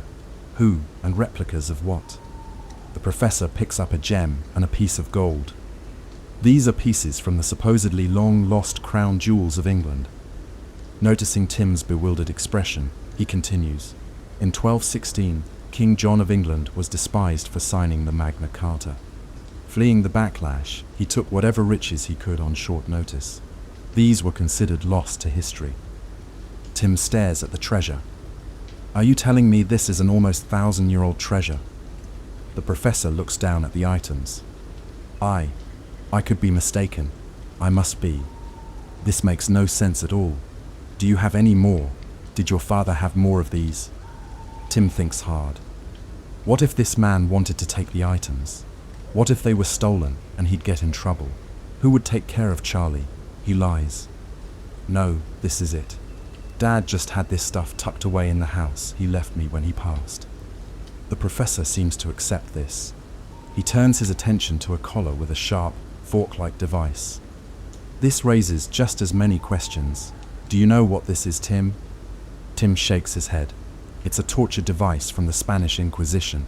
S1: Who, and replicas of what?" The professor picks up a gem and a piece of gold. "These are pieces from the supposedly long-lost crown jewels of England." Noticing Tim's bewildered expression, he continues, "In 1216, King John of England was despised for signing the Magna Carta. Fleeing the backlash, he took whatever riches he could on short notice. These were considered lost to history." Tim stares at the treasure. "Are you telling me this is an almost 1,000-year-old treasure?" The professor looks down at the items. I could be mistaken. I must be. This makes no sense at all. Do you have any more?" Did your father have more of these? Tim thinks hard. What if this man wanted to take the items? What if they were stolen and he'd get in trouble? Who would take care of Charlie? He lies. No, this is it. Dad just had this stuff tucked away in the house he left me when he passed. The professor seems to accept this. He turns his attention to a collar with a sharp, fork-like device. This raises just as many questions. Do you know what this is, Tim? Tim shakes his head. It's a torture device from the Spanish Inquisition.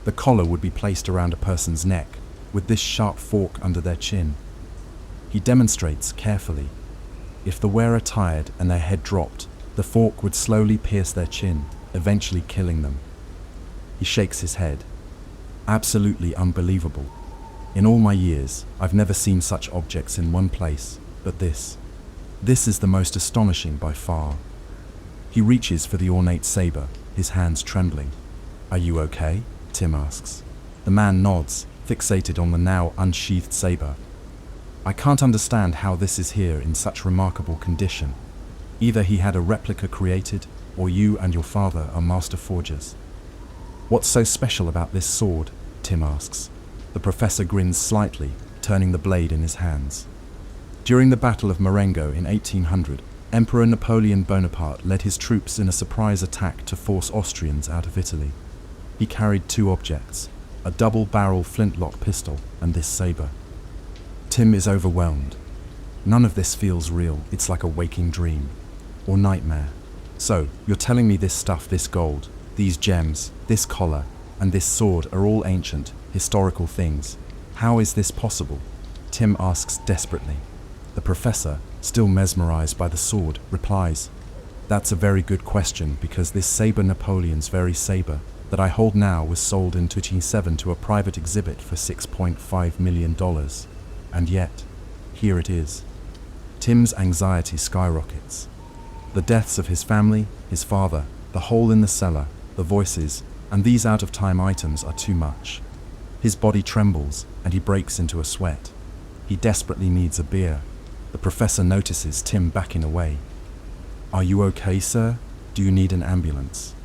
S1: The collar would be placed around a person's neck, with this sharp fork under their chin. He demonstrates carefully. If the wearer tired and their head dropped, the fork would slowly pierce their chin, eventually killing them. He shakes his head. Absolutely unbelievable. In all my years, I've never seen such objects in one place, but this is the most astonishing by far. He reaches for the ornate saber, his hands trembling. Are you okay? Tim asks. The man nods, fixated on the now unsheathed saber. I can't understand how this is here in such remarkable condition. Either he had a replica created, or you and your father are master forgers. What's so special about this sword? Tim asks. The professor grins slightly, turning the blade in his hands. During the Battle of Marengo in 1800, Emperor Napoleon Bonaparte led his troops in a surprise attack to force Austrians out of Italy. He carried two objects, a double-barrel flintlock pistol and this saber. Tim is overwhelmed. None of this feels real. It's like a waking dream or nightmare. So, you're telling me this stuff, this gold, these gems, this collar, and this sword are all ancient, historical things. How is this possible? Tim asks desperately. The professor, still mesmerized by the sword, replies, That's a very good question, because this saber, Napoleon's very saber, that I hold now was sold in 2007 to a private exhibit for $6.5 million. And yet, here it is. Tim's anxiety skyrockets. The deaths of his family, his father, the hole in the cellar, the voices, and these out-of-time items are too much. His body trembles, and he breaks into a sweat. He desperately needs a beer. The professor notices Tim backing away. Are you okay, sir? Do you need an ambulance?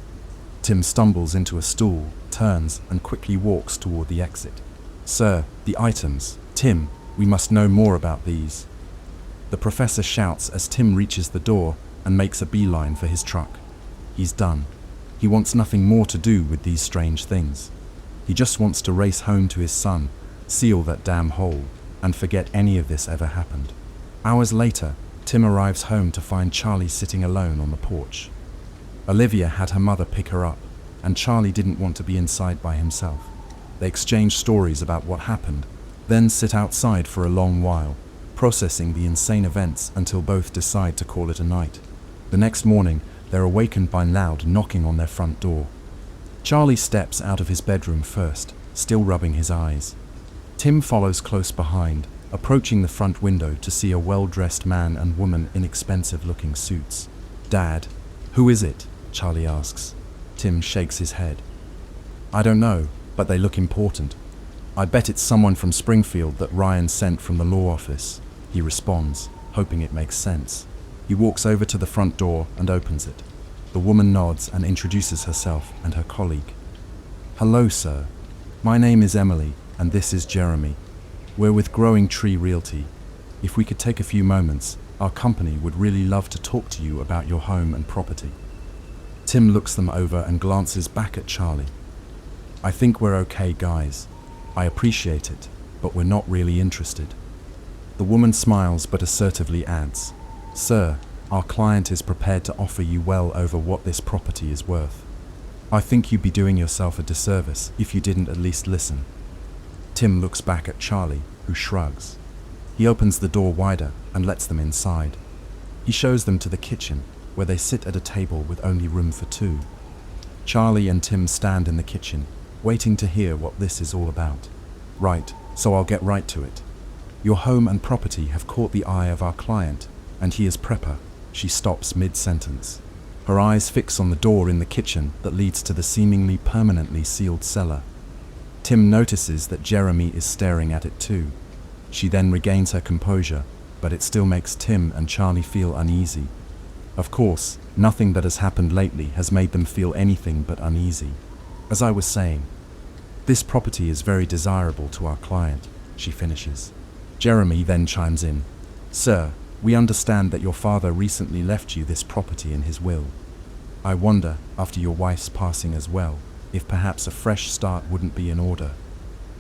S1: Tim stumbles into a stool, turns, and quickly walks toward the exit. Sir, the items. Tim, we must know more about these. The professor shouts as Tim reaches the door and makes a beeline for his truck. He's done. He wants nothing more to do with these strange things. He just wants to race home to his son, seal that damn hole, and forget any of this ever happened. Hours later, Tim arrives home to find Charlie sitting alone on the porch. Olivia had her mother pick her up, and Charlie didn't want to be inside by himself. They exchange stories about what happened, then sit outside for a long while, processing the insane events until both decide to call it a night. The next morning, they're awakened by loud knocking on their front door. Charlie steps out of his bedroom first, still rubbing his eyes. Tim follows close behind, approaching the front window to see a well-dressed man and woman in expensive-looking suits. Dad, who is it? Charlie asks. Tim shakes his head. I don't know, but they look important. I bet it's someone from Springfield that Ryan sent from the law office, he responds, hoping it makes sense. He walks over to the front door and opens it. The woman nods and introduces herself and her colleague. Hello, sir. My name is Emily, and this is Jeremy. We're with Growing Tree Realty. If we could take a few moments, our company would really love to talk to you about your home and property. Tim looks them over and glances back at Charlie. I think we're okay, guys. I appreciate it, but we're not really interested. The woman smiles but assertively adds, Sir, our client is prepared to offer you well over what this property is worth. I think you'd be doing yourself a disservice if you didn't at least listen. Tim looks back at Charlie, who shrugs. He opens the door wider and lets them inside. He shows them to the kitchen, where they sit at a table with only room for two. Charlie and Tim stand in the kitchen, waiting to hear what this is all about. Right, so I'll get right to it. Your home and property have caught the eye of our client, and he is prepper. She stops mid-sentence. Her eyes fix on the door in the kitchen that leads to the seemingly permanently sealed cellar. Tim notices that Jeremy is staring at it too. She then regains her composure, but it still makes Tim and Charlie feel uneasy. Of course, nothing that has happened lately has made them feel anything but uneasy. As I was saying, this property is very desirable to our client, she finishes. Jeremy then chimes in. Sir, we understand that your father recently left you this property in his will. I wonder, after your wife's passing as well, if perhaps a fresh start wouldn't be in order.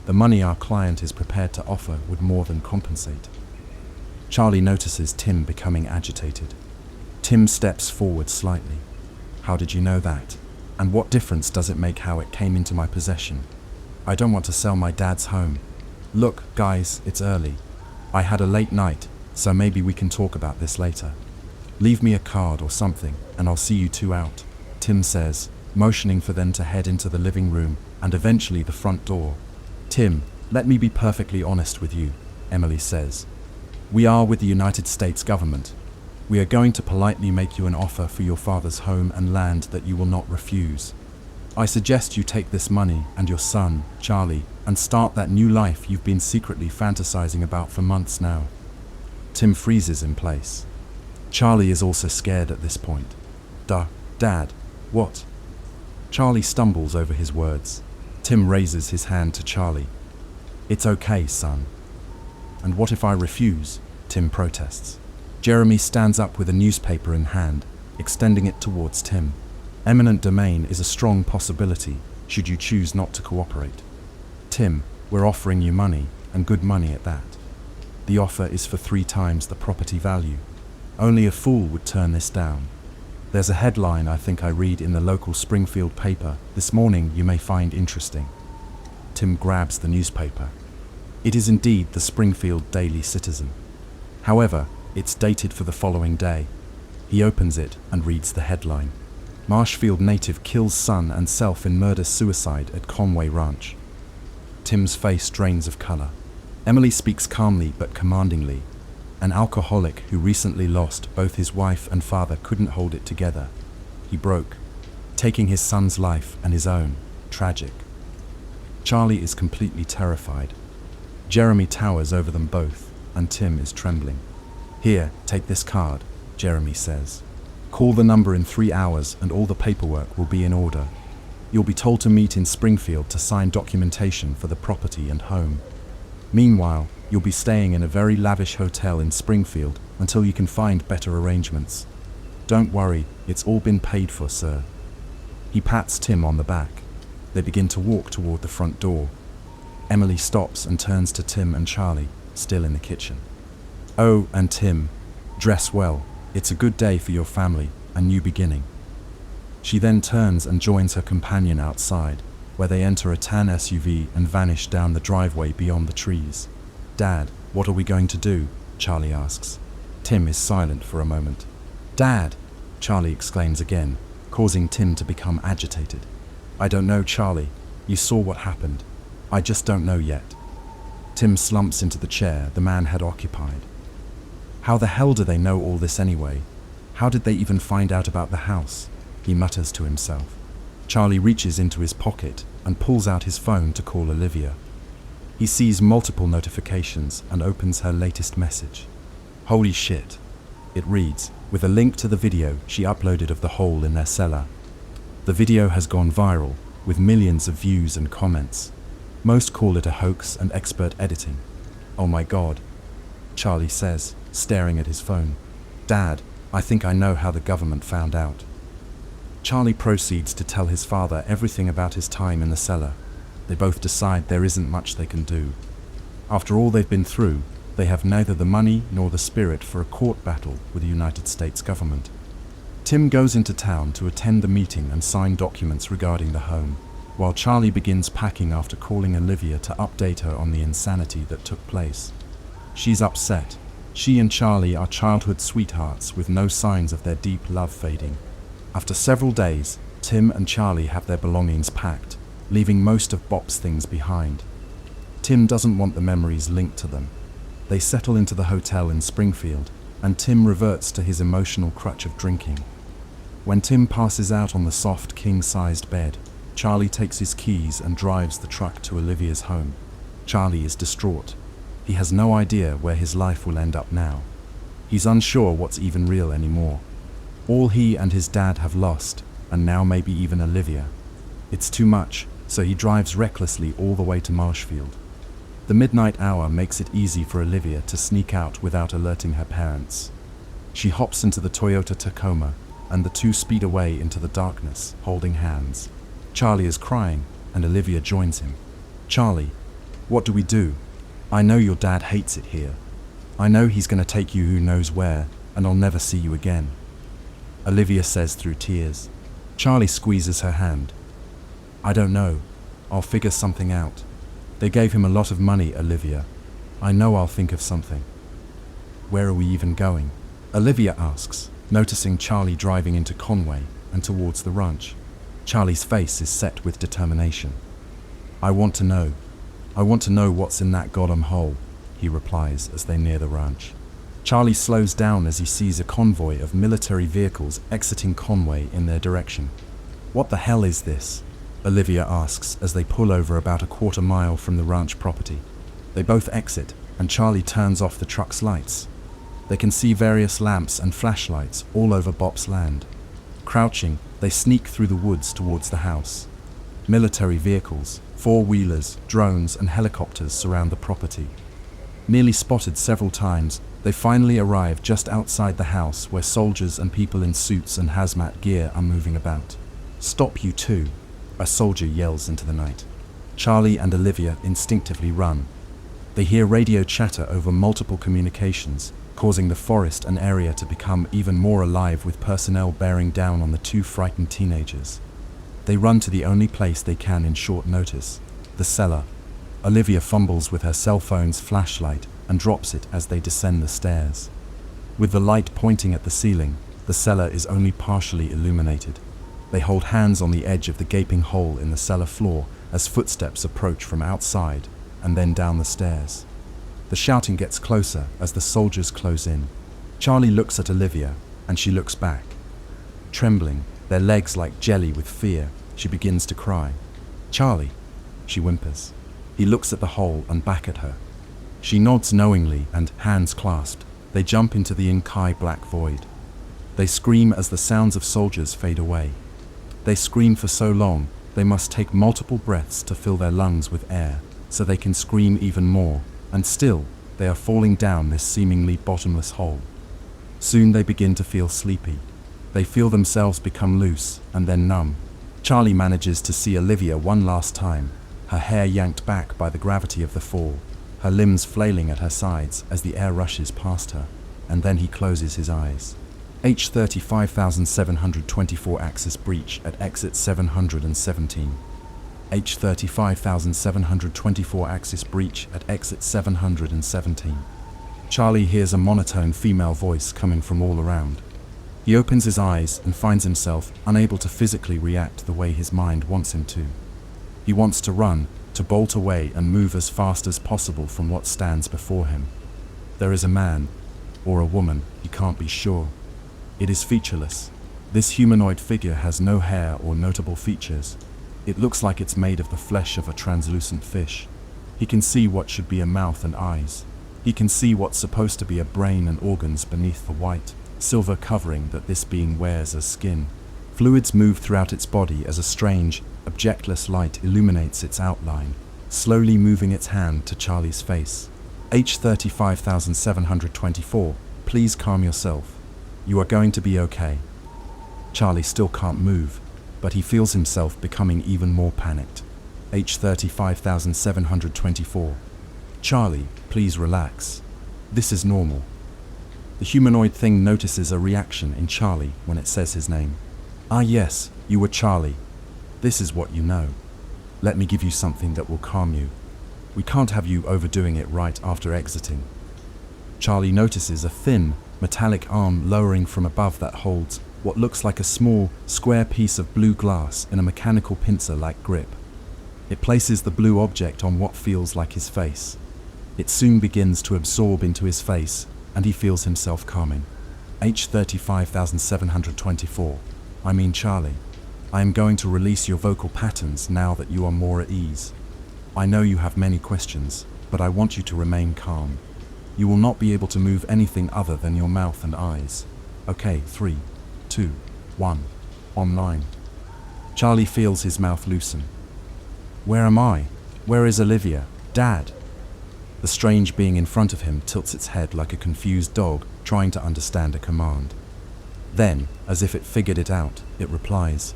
S1: The money our client is prepared to offer would more than compensate. Charlie notices Tim becoming agitated. Tim steps forward slightly. How did you know that? And what difference does it make how it came into my possession? I don't want to sell my dad's home. Look, guys, it's early. I had a late night, so maybe we can talk about this later. Leave me a card or something, and I'll see you two out, Tim says, motioning for them to head into the living room and eventually the front door. Tim, let me be perfectly honest with you, Emily says. We are with the United States government. We are going to politely make you an offer for your father's home and land that you will not refuse. I suggest you take this money and your son, Charlie, and start that new life you've been secretly fantasizing about for months now. Tim freezes in place. Charlie is also scared at this point. Dad, what? Charlie stumbles over his words. Tim raises his hand to Charlie. It's okay, son. And what if I refuse? Tim protests. Jeremy stands up with a newspaper in hand, extending it towards Tim. Eminent domain is a strong possibility, should you choose not to cooperate. Tim, we're offering you money, and good money at that. The offer is for 3 times the property value. Only a fool would turn this down. There's a headline I think I read in the local Springfield paper this morning you may find interesting. Tim grabs the newspaper. It is indeed the Springfield Daily Citizen. However, it's dated for the following day. He opens it and reads the headline. Marshfield native kills son and self in murder-suicide at Conway Ranch. Tim's face drains of color. Emily speaks calmly but commandingly. An alcoholic who recently lost both his wife and father couldn't hold it together. He broke, taking his son's life and his own. Tragic. Charlie is completely terrified. Jeremy towers over them both, and Tim is trembling. Here, take this card, Jeremy says. Call the number in 3 hours and all the paperwork will be in order. You'll be told to meet in Springfield to sign documentation for the property and home. Meanwhile, you'll be staying in a very lavish hotel in Springfield until you can find better arrangements. Don't worry, it's all been paid for, sir. He pats Tim on the back. They begin to walk toward the front door. Emily stops and turns to Tim and Charlie, still in the kitchen. Oh, and Tim, dress well. It's a good day for your family, a new beginning. She then turns and joins her companion outside, where they enter a tan SUV and vanish down the driveway beyond the trees. Dad, what are we going to do? Charlie asks. Tim is silent for a moment. Dad, Charlie exclaims again, causing Tim to become agitated. I don't know, Charlie. You saw what happened. I just don't know yet. Tim slumps into the chair the man had occupied. How the hell do they know all this anyway? How did they even find out about the house? He mutters to himself. Charlie reaches into his pocket and pulls out his phone to call Olivia. He sees multiple notifications and opens her latest message. Holy shit. It reads, with a link to the video she uploaded of the hole in their cellar. The video has gone viral, with millions of views and comments. Most call it a hoax and expert editing. Oh my god, Charlie says, staring at his phone. Dad, I think I know how the government found out. Charlie proceeds to tell his father everything about his time in the cellar. They both decide there isn't much they can do. After all they've been through, they have neither the money nor the spirit for a court battle with the United States government. Tim goes into town to attend the meeting and sign documents regarding the home, while Charlie begins packing after calling Olivia to update her on the insanity that took place. She's upset. She and Charlie are childhood sweethearts with no signs of their deep love fading. After several days, Tim and Charlie have their belongings packed, leaving most of Bop's things behind. Tim doesn't want the memories linked to them. They settle into the hotel in Springfield, and Tim reverts to his emotional crutch of drinking. When Tim passes out on the soft, king-sized bed, Charlie takes his keys and drives the truck to Olivia's home. Charlie is distraught. He has no idea where his life will end up now. He's unsure what's even real anymore. All he and his dad have lost, and now maybe even Olivia. It's too much, so he drives recklessly all the way to Marshfield. The midnight hour makes it easy for Olivia to sneak out without alerting her parents. She hops into the Toyota Tacoma, and the two speed away into the darkness, holding hands. Charlie is crying, and Olivia joins him. "Charlie, what do we do? I know your dad hates it here. I know he's going to take you who knows where, and I'll never see you again," Olivia says through tears. Charlie squeezes her hand. "I don't know. I'll figure something out. They gave him a lot of money, Olivia. I know I'll think of something." "Where are we even going?" Olivia asks, noticing Charlie driving into Conway and towards the ranch. Charlie's face is set with determination. "I want to know. I want to know what's in that goddamn hole," he replies as they near the ranch. Charlie slows down as he sees a convoy of military vehicles exiting Conway in their direction. "What the hell is this?" Olivia asks as they pull over about a quarter mile from the ranch property. They both exit, and Charlie turns off the truck's lights. They can see various lamps and flashlights all over Bop's land. Crouching, they sneak through the woods towards the house. Military vehicles, four-wheelers, drones, and helicopters surround the property. Nearly spotted several times, they finally arrive just outside the house where soldiers and people in suits and hazmat gear are moving about. "Stop, you two," a soldier yells into the night. Charlie and Olivia instinctively run. They hear radio chatter over multiple communications, causing the forest and area to become even more alive with personnel bearing down on the two frightened teenagers. They run to the only place they can in short notice, the cellar. Olivia fumbles with her cell phone's flashlight and drops it as they descend the stairs. With the light pointing at the ceiling, the cellar is only partially illuminated. They hold hands on the edge of the gaping hole in the cellar floor as footsteps approach from outside and then down the stairs. The shouting gets closer as the soldiers close in. Charlie looks at Olivia, and she looks back. Trembling, their legs like jelly with fear, she begins to cry. "Charlie," she whimpers. He looks at the hole and back at her. She nods knowingly, and, hands clasped, they jump into the inky black void. They scream as the sounds of soldiers fade away. They scream for so long, they must take multiple breaths to fill their lungs with air, so they can scream even more, and still, they are falling down this seemingly bottomless hole. Soon they begin to feel sleepy. They feel themselves become loose, and then numb. Charlie manages to see Olivia one last time, her hair yanked back by the gravity of the fall, her limbs flailing at her sides as the air rushes past her, and then he closes his eyes. H-35,724 axis breach at exit 717. H-35,724 axis breach at exit 717. Charlie hears a monotone female voice coming from all around. He opens his eyes and finds himself unable to physically react the way his mind wants him to. He wants to run, to bolt away and move as fast as possible from what stands before him. There is a man, or a woman, he can't be sure. It is featureless. This humanoid figure has no hair or notable features. It looks like it's made of the flesh of a translucent fish. He can see what should be a mouth and eyes. He can see what's supposed to be a brain and organs beneath the white, silver covering that this being wears as skin. Fluids move throughout its body as a strange, objectless light illuminates its outline, slowly moving its hand to Charlie's face. H-35,724, please calm yourself. You are going to be okay. Charlie still can't move, but he feels himself becoming even more panicked. H-35,724. Charlie, please relax. This is normal. The humanoid thing notices a reaction in Charlie when it says his name. Ah yes, you were Charlie. This is what you know. Let me give you something that will calm you. We can't have you overdoing it right after exiting. Charlie notices a thin, metallic arm lowering from above that holds what looks like a small, square piece of blue glass in a mechanical pincer-like grip. It places the blue object on what feels like his face. It soon begins to absorb into his face, and he feels himself calming. H-35,724. I mean Charlie. I am going to release your vocal patterns now that you are more at ease. I know you have many questions, but I want you to remain calm. You will not be able to move anything other than your mouth and eyes. Okay, 3, 2, 1. Online. Charlie feels his mouth loosen. Where am I? Where is Olivia? Dad? The strange being in front of him tilts its head like a confused dog trying to understand a command. Then, as if it figured it out, it replies,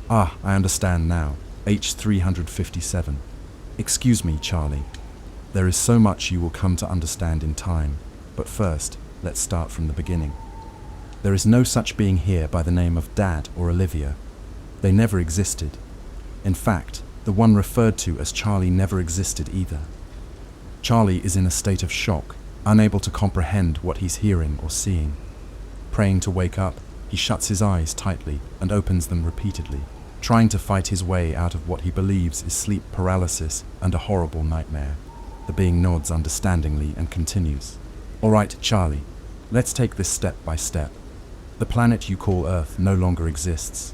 S1: "Ah, I understand now. H357. Excuse me, Charlie. There is so much you will come to understand in time, but first, let's start from the beginning. There is no such being here by the name of Dad or Olivia. They never existed. In fact, the one referred to as Charlie never existed either. Charlie is in a state of shock, unable to comprehend what he's hearing or seeing. Praying to wake up, he shuts his eyes tightly and opens them repeatedly, trying to fight his way out of what he believes is sleep paralysis and a horrible nightmare. The being nods understandingly and continues. All right, Charlie, let's take this step by step. The planet you call Earth no longer exists.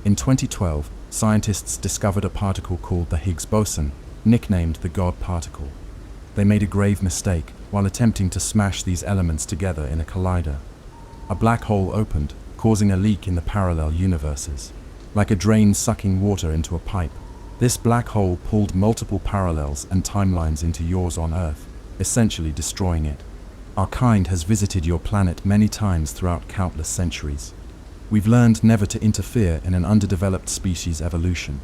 S1: In 2012, scientists discovered a particle called the Higgs boson, nicknamed the God particle. They made a grave mistake while attempting to smash these elements together in a collider. A black hole opened, causing a leak in the parallel universes. Like a drain sucking water into a pipe, this black hole pulled multiple parallels and timelines into yours on Earth, essentially destroying it. Our kind has visited your planet many times throughout countless centuries. We've learned never to interfere in an underdeveloped species' evolution.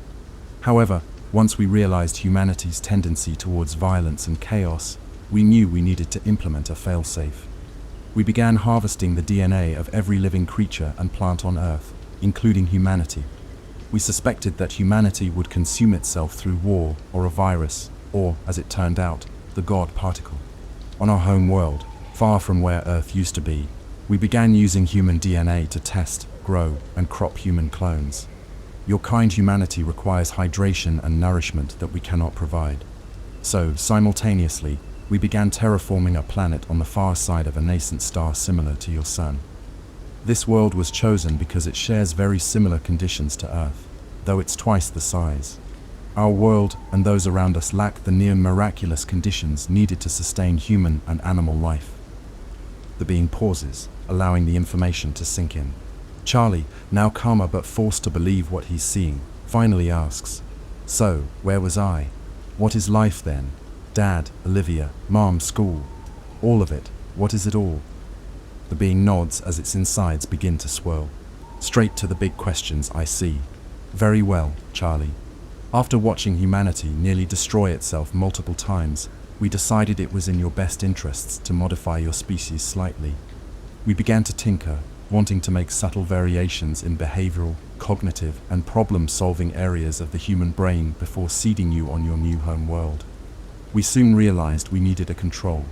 S1: However, once we realized humanity's tendency towards violence and chaos, we knew we needed to implement a failsafe. We began harvesting the DNA of every living creature and plant on Earth, including humanity. We suspected that humanity would consume itself through war or a virus, or, as it turned out, the God particle. On our home world, far from where Earth used to be, we began using human DNA to test, grow, and crop human clones. Your kind humanity requires hydration and nourishment that we cannot provide. So, simultaneously, we began terraforming a planet on the far side of a nascent star similar to your Sun. This world was chosen because it shares very similar conditions to Earth, though it's twice the size. Our world and those around us lack the near miraculous conditions needed to sustain human and animal life. The being pauses, allowing the information to sink in. Charlie, now calmer but forced to believe what he's seeing, finally asks, "So, where was I? What is life then? Dad, Olivia, Mom, school. All of it. What is it all?" The being nods as its insides begin to swirl. "Straight to the big questions, I see. Very well, Charlie. After watching humanity nearly destroy itself multiple times, we decided it was in your best interests to modify your species slightly. We began to tinker, wanting to make subtle variations in behavioral, cognitive, and problem-solving areas of the human brain before seeding you on your new home world. We soon realized we needed a control.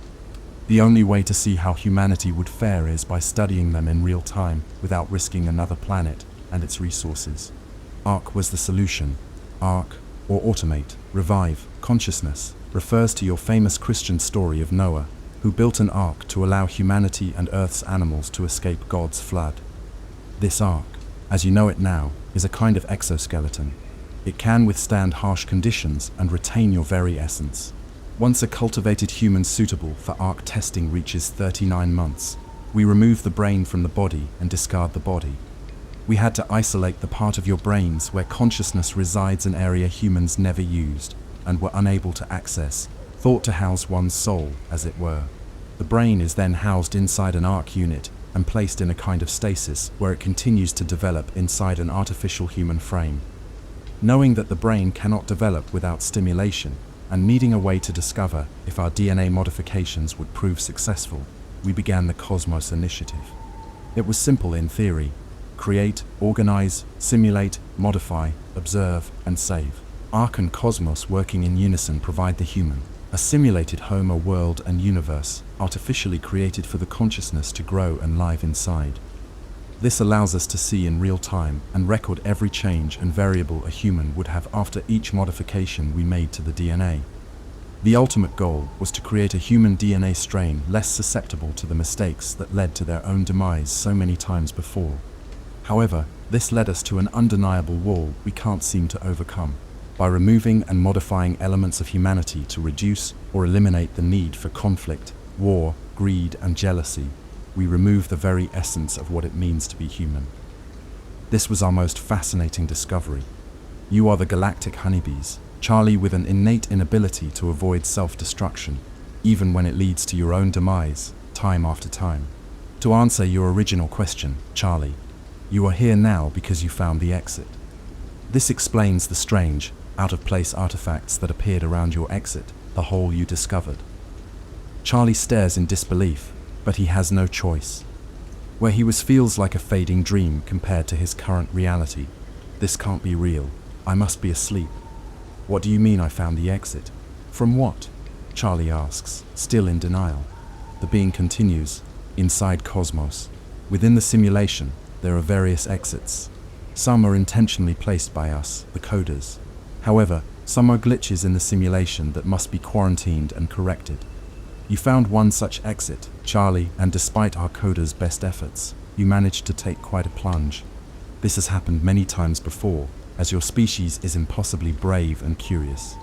S1: The only way to see how humanity would fare is by studying them in real time without risking another planet and its resources. ARC was the solution. ARC, or automate, revive, consciousness, refers to your famous Christian story of Noah, who built an ark to allow humanity and Earth's animals to escape God's flood. This ark, as you know it now, is a kind of exoskeleton. It can withstand harsh conditions and retain your very essence. Once a cultivated human suitable for ark testing reaches 39 months, we remove the brain from the body and discard the body. We had to isolate the part of your brains where consciousness resides, an area humans never used and were unable to access, thought to house one's soul, as it were. The brain is then housed inside an arc unit and placed in a kind of stasis where it continues to develop inside an artificial human frame. Knowing that the brain cannot develop without stimulation, and needing a way to discover if our DNA modifications would prove successful, we began the Cosmos Initiative. It was simple in theory: create, organize, simulate, modify, observe, and save. Ark and Cosmos working in unison provide the human a simulated home, a world and universe artificially created for the consciousness to grow and live inside. This allows us to see in real time and record every change and variable a human would have after each modification we made to the DNA. The ultimate goal was to create a human DNA strain less susceptible to the mistakes that led to their own demise so many times before. However, this led us to an undeniable wall we can't seem to overcome. By removing and modifying elements of humanity to reduce or eliminate the need for conflict, war, greed, and jealousy, we remove the very essence of what it means to be human. This was our most fascinating discovery. You are the galactic honeybees, Charlie, with an innate inability to avoid self-destruction, even when it leads to your own demise, time after time. To answer your original question, Charlie, you are here now because you found the exit. This explains the strange, out-of-place artifacts that appeared around your exit, the hole you discovered. Charlie stares in disbelief, but he has no choice. Where he was feels like a fading dream compared to his current reality. This can't be real. I must be asleep. What do you mean I found the exit? From what? Charlie asks, still in denial. The being continues, inside Cosmos. Within the simulation, there are various exits. Some are intentionally placed by us, the coders. However, some are glitches in the simulation that must be quarantined and corrected. You found one such exit, Charlie, and despite our coders' best efforts, you managed to take quite a plunge. This has happened many times before, as your species is impossibly brave and curious.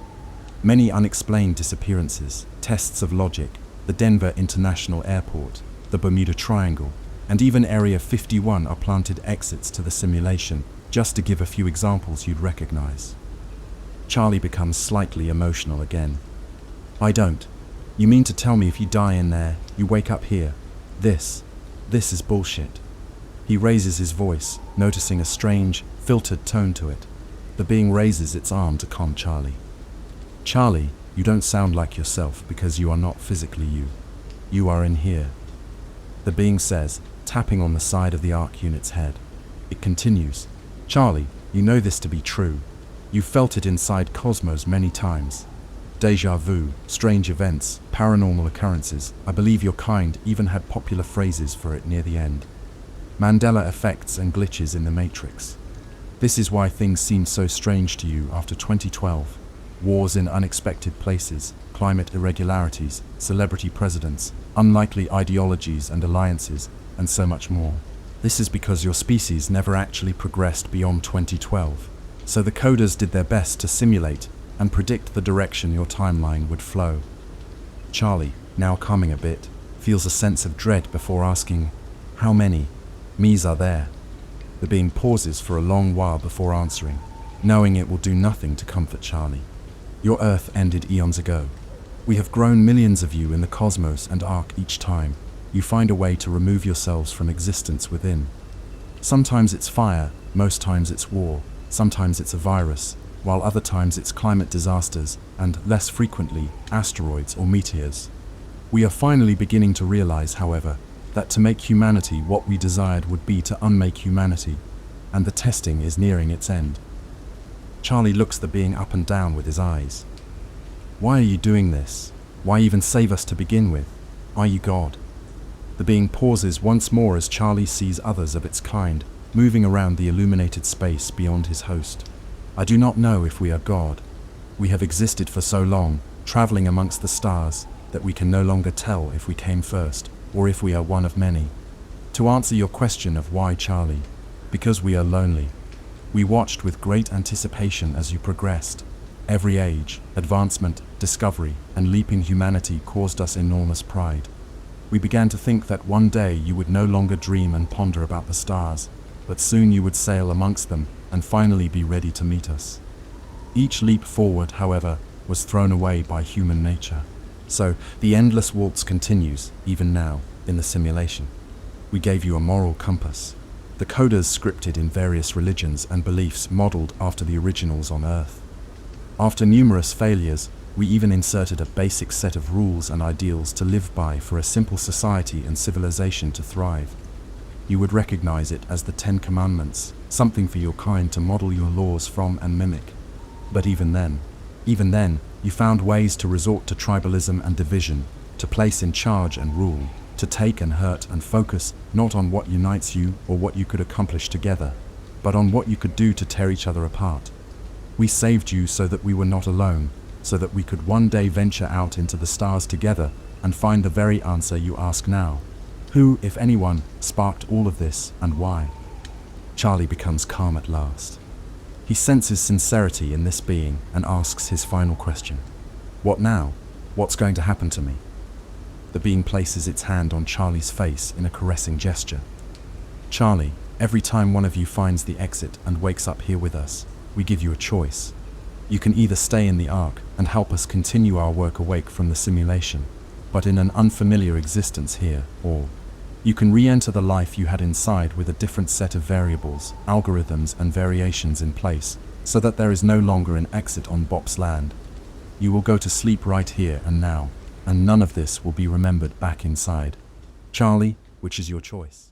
S1: Many unexplained disappearances, tests of logic, the Denver International Airport, the Bermuda Triangle, and even Area 51 are planted exits to the simulation, just to give a few examples you'd recognize. Charlie becomes slightly emotional again. I don't. You mean to tell me if you die in there, you wake up here? This is bullshit. He raises his voice, noticing a strange, filtered tone to it. The being raises its arm to calm Charlie. Charlie, you don't sound like yourself because you are not physically you. You are in here. The being says, tapping on the side of the ARC unit's head. It continues. Charlie, you know this to be true. You've felt it inside Cosmos many times. Deja vu, strange events, paranormal occurrences. I believe your kind even had popular phrases for it near the end. Mandela effects and glitches in the Matrix. This is why things seem so strange to you after 2012. Wars in unexpected places, climate irregularities, celebrity presidents, unlikely ideologies and alliances, and so much more. This is because your species never actually progressed beyond 2012. So the coders did their best to simulate and predict the direction your timeline would flow. Charlie, now calming a bit, feels a sense of dread before asking, how many me's are there? The being pauses for a long while before answering, knowing it will do nothing to comfort Charlie. Your Earth ended eons ago. We have grown millions of you in the Cosmos and ARC each time. You find a way to remove yourselves from existence within. Sometimes it's fire, most times it's war, sometimes it's a virus, while other times it's climate disasters, and, less frequently, asteroids or meteors. We are finally beginning to realize, however, that to make humanity what we desired would be to unmake humanity, and the testing is nearing its end. Charlie looks the being up and down with his eyes. Why are you doing this? Why even save us to begin with? Are you God? The being pauses once more as Charlie sees others of its kind moving around the illuminated space beyond his host. I do not know if we are God. We have existed for so long, traveling amongst the stars, that we can no longer tell if we came first, or if we are one of many. To answer your question of why Charlie, because we are lonely. We watched with great anticipation as you progressed. Every age, advancement, discovery, and leap in humanity caused us enormous pride. We began to think that one day you would no longer dream and ponder about the stars, but soon you would sail amongst them and finally be ready to meet us. Each leap forward, however, was thrown away by human nature. So, the endless waltz continues, even now, in the simulation. We gave you a moral compass. The coders scripted in various religions and beliefs modeled after the originals on Earth. After numerous failures, we even inserted a basic set of rules and ideals to live by for a simple society and civilization to thrive. You would recognize it as the 10 Commandments, something for your kind to model your laws from and mimic. But even then, you found ways to resort to tribalism and division, to place in charge and rule, to take and hurt and focus not on what unites you or what you could accomplish together, but on what you could do to tear each other apart. We saved you so that we were not alone, so that we could one day venture out into the stars together and find the very answer you ask now. Who, if anyone, sparked all of this, and why? Charlie becomes calm at last. He senses sincerity in this being and asks his final question. What now? What's going to happen to me? The being places its hand on Charlie's face in a caressing gesture. Charlie, Every time one of you finds the exit and wakes up here with us, we give you a choice. You can either stay in the Ark and help us continue our work awake from the simulation, but in an unfamiliar existence here, or you can re-enter the life you had inside with a different set of variables, algorithms and variations in place, so that there is no longer an exit on Bop's land. You will go to sleep right here and now, and none of this will be remembered back inside. Charlie, which is your choice?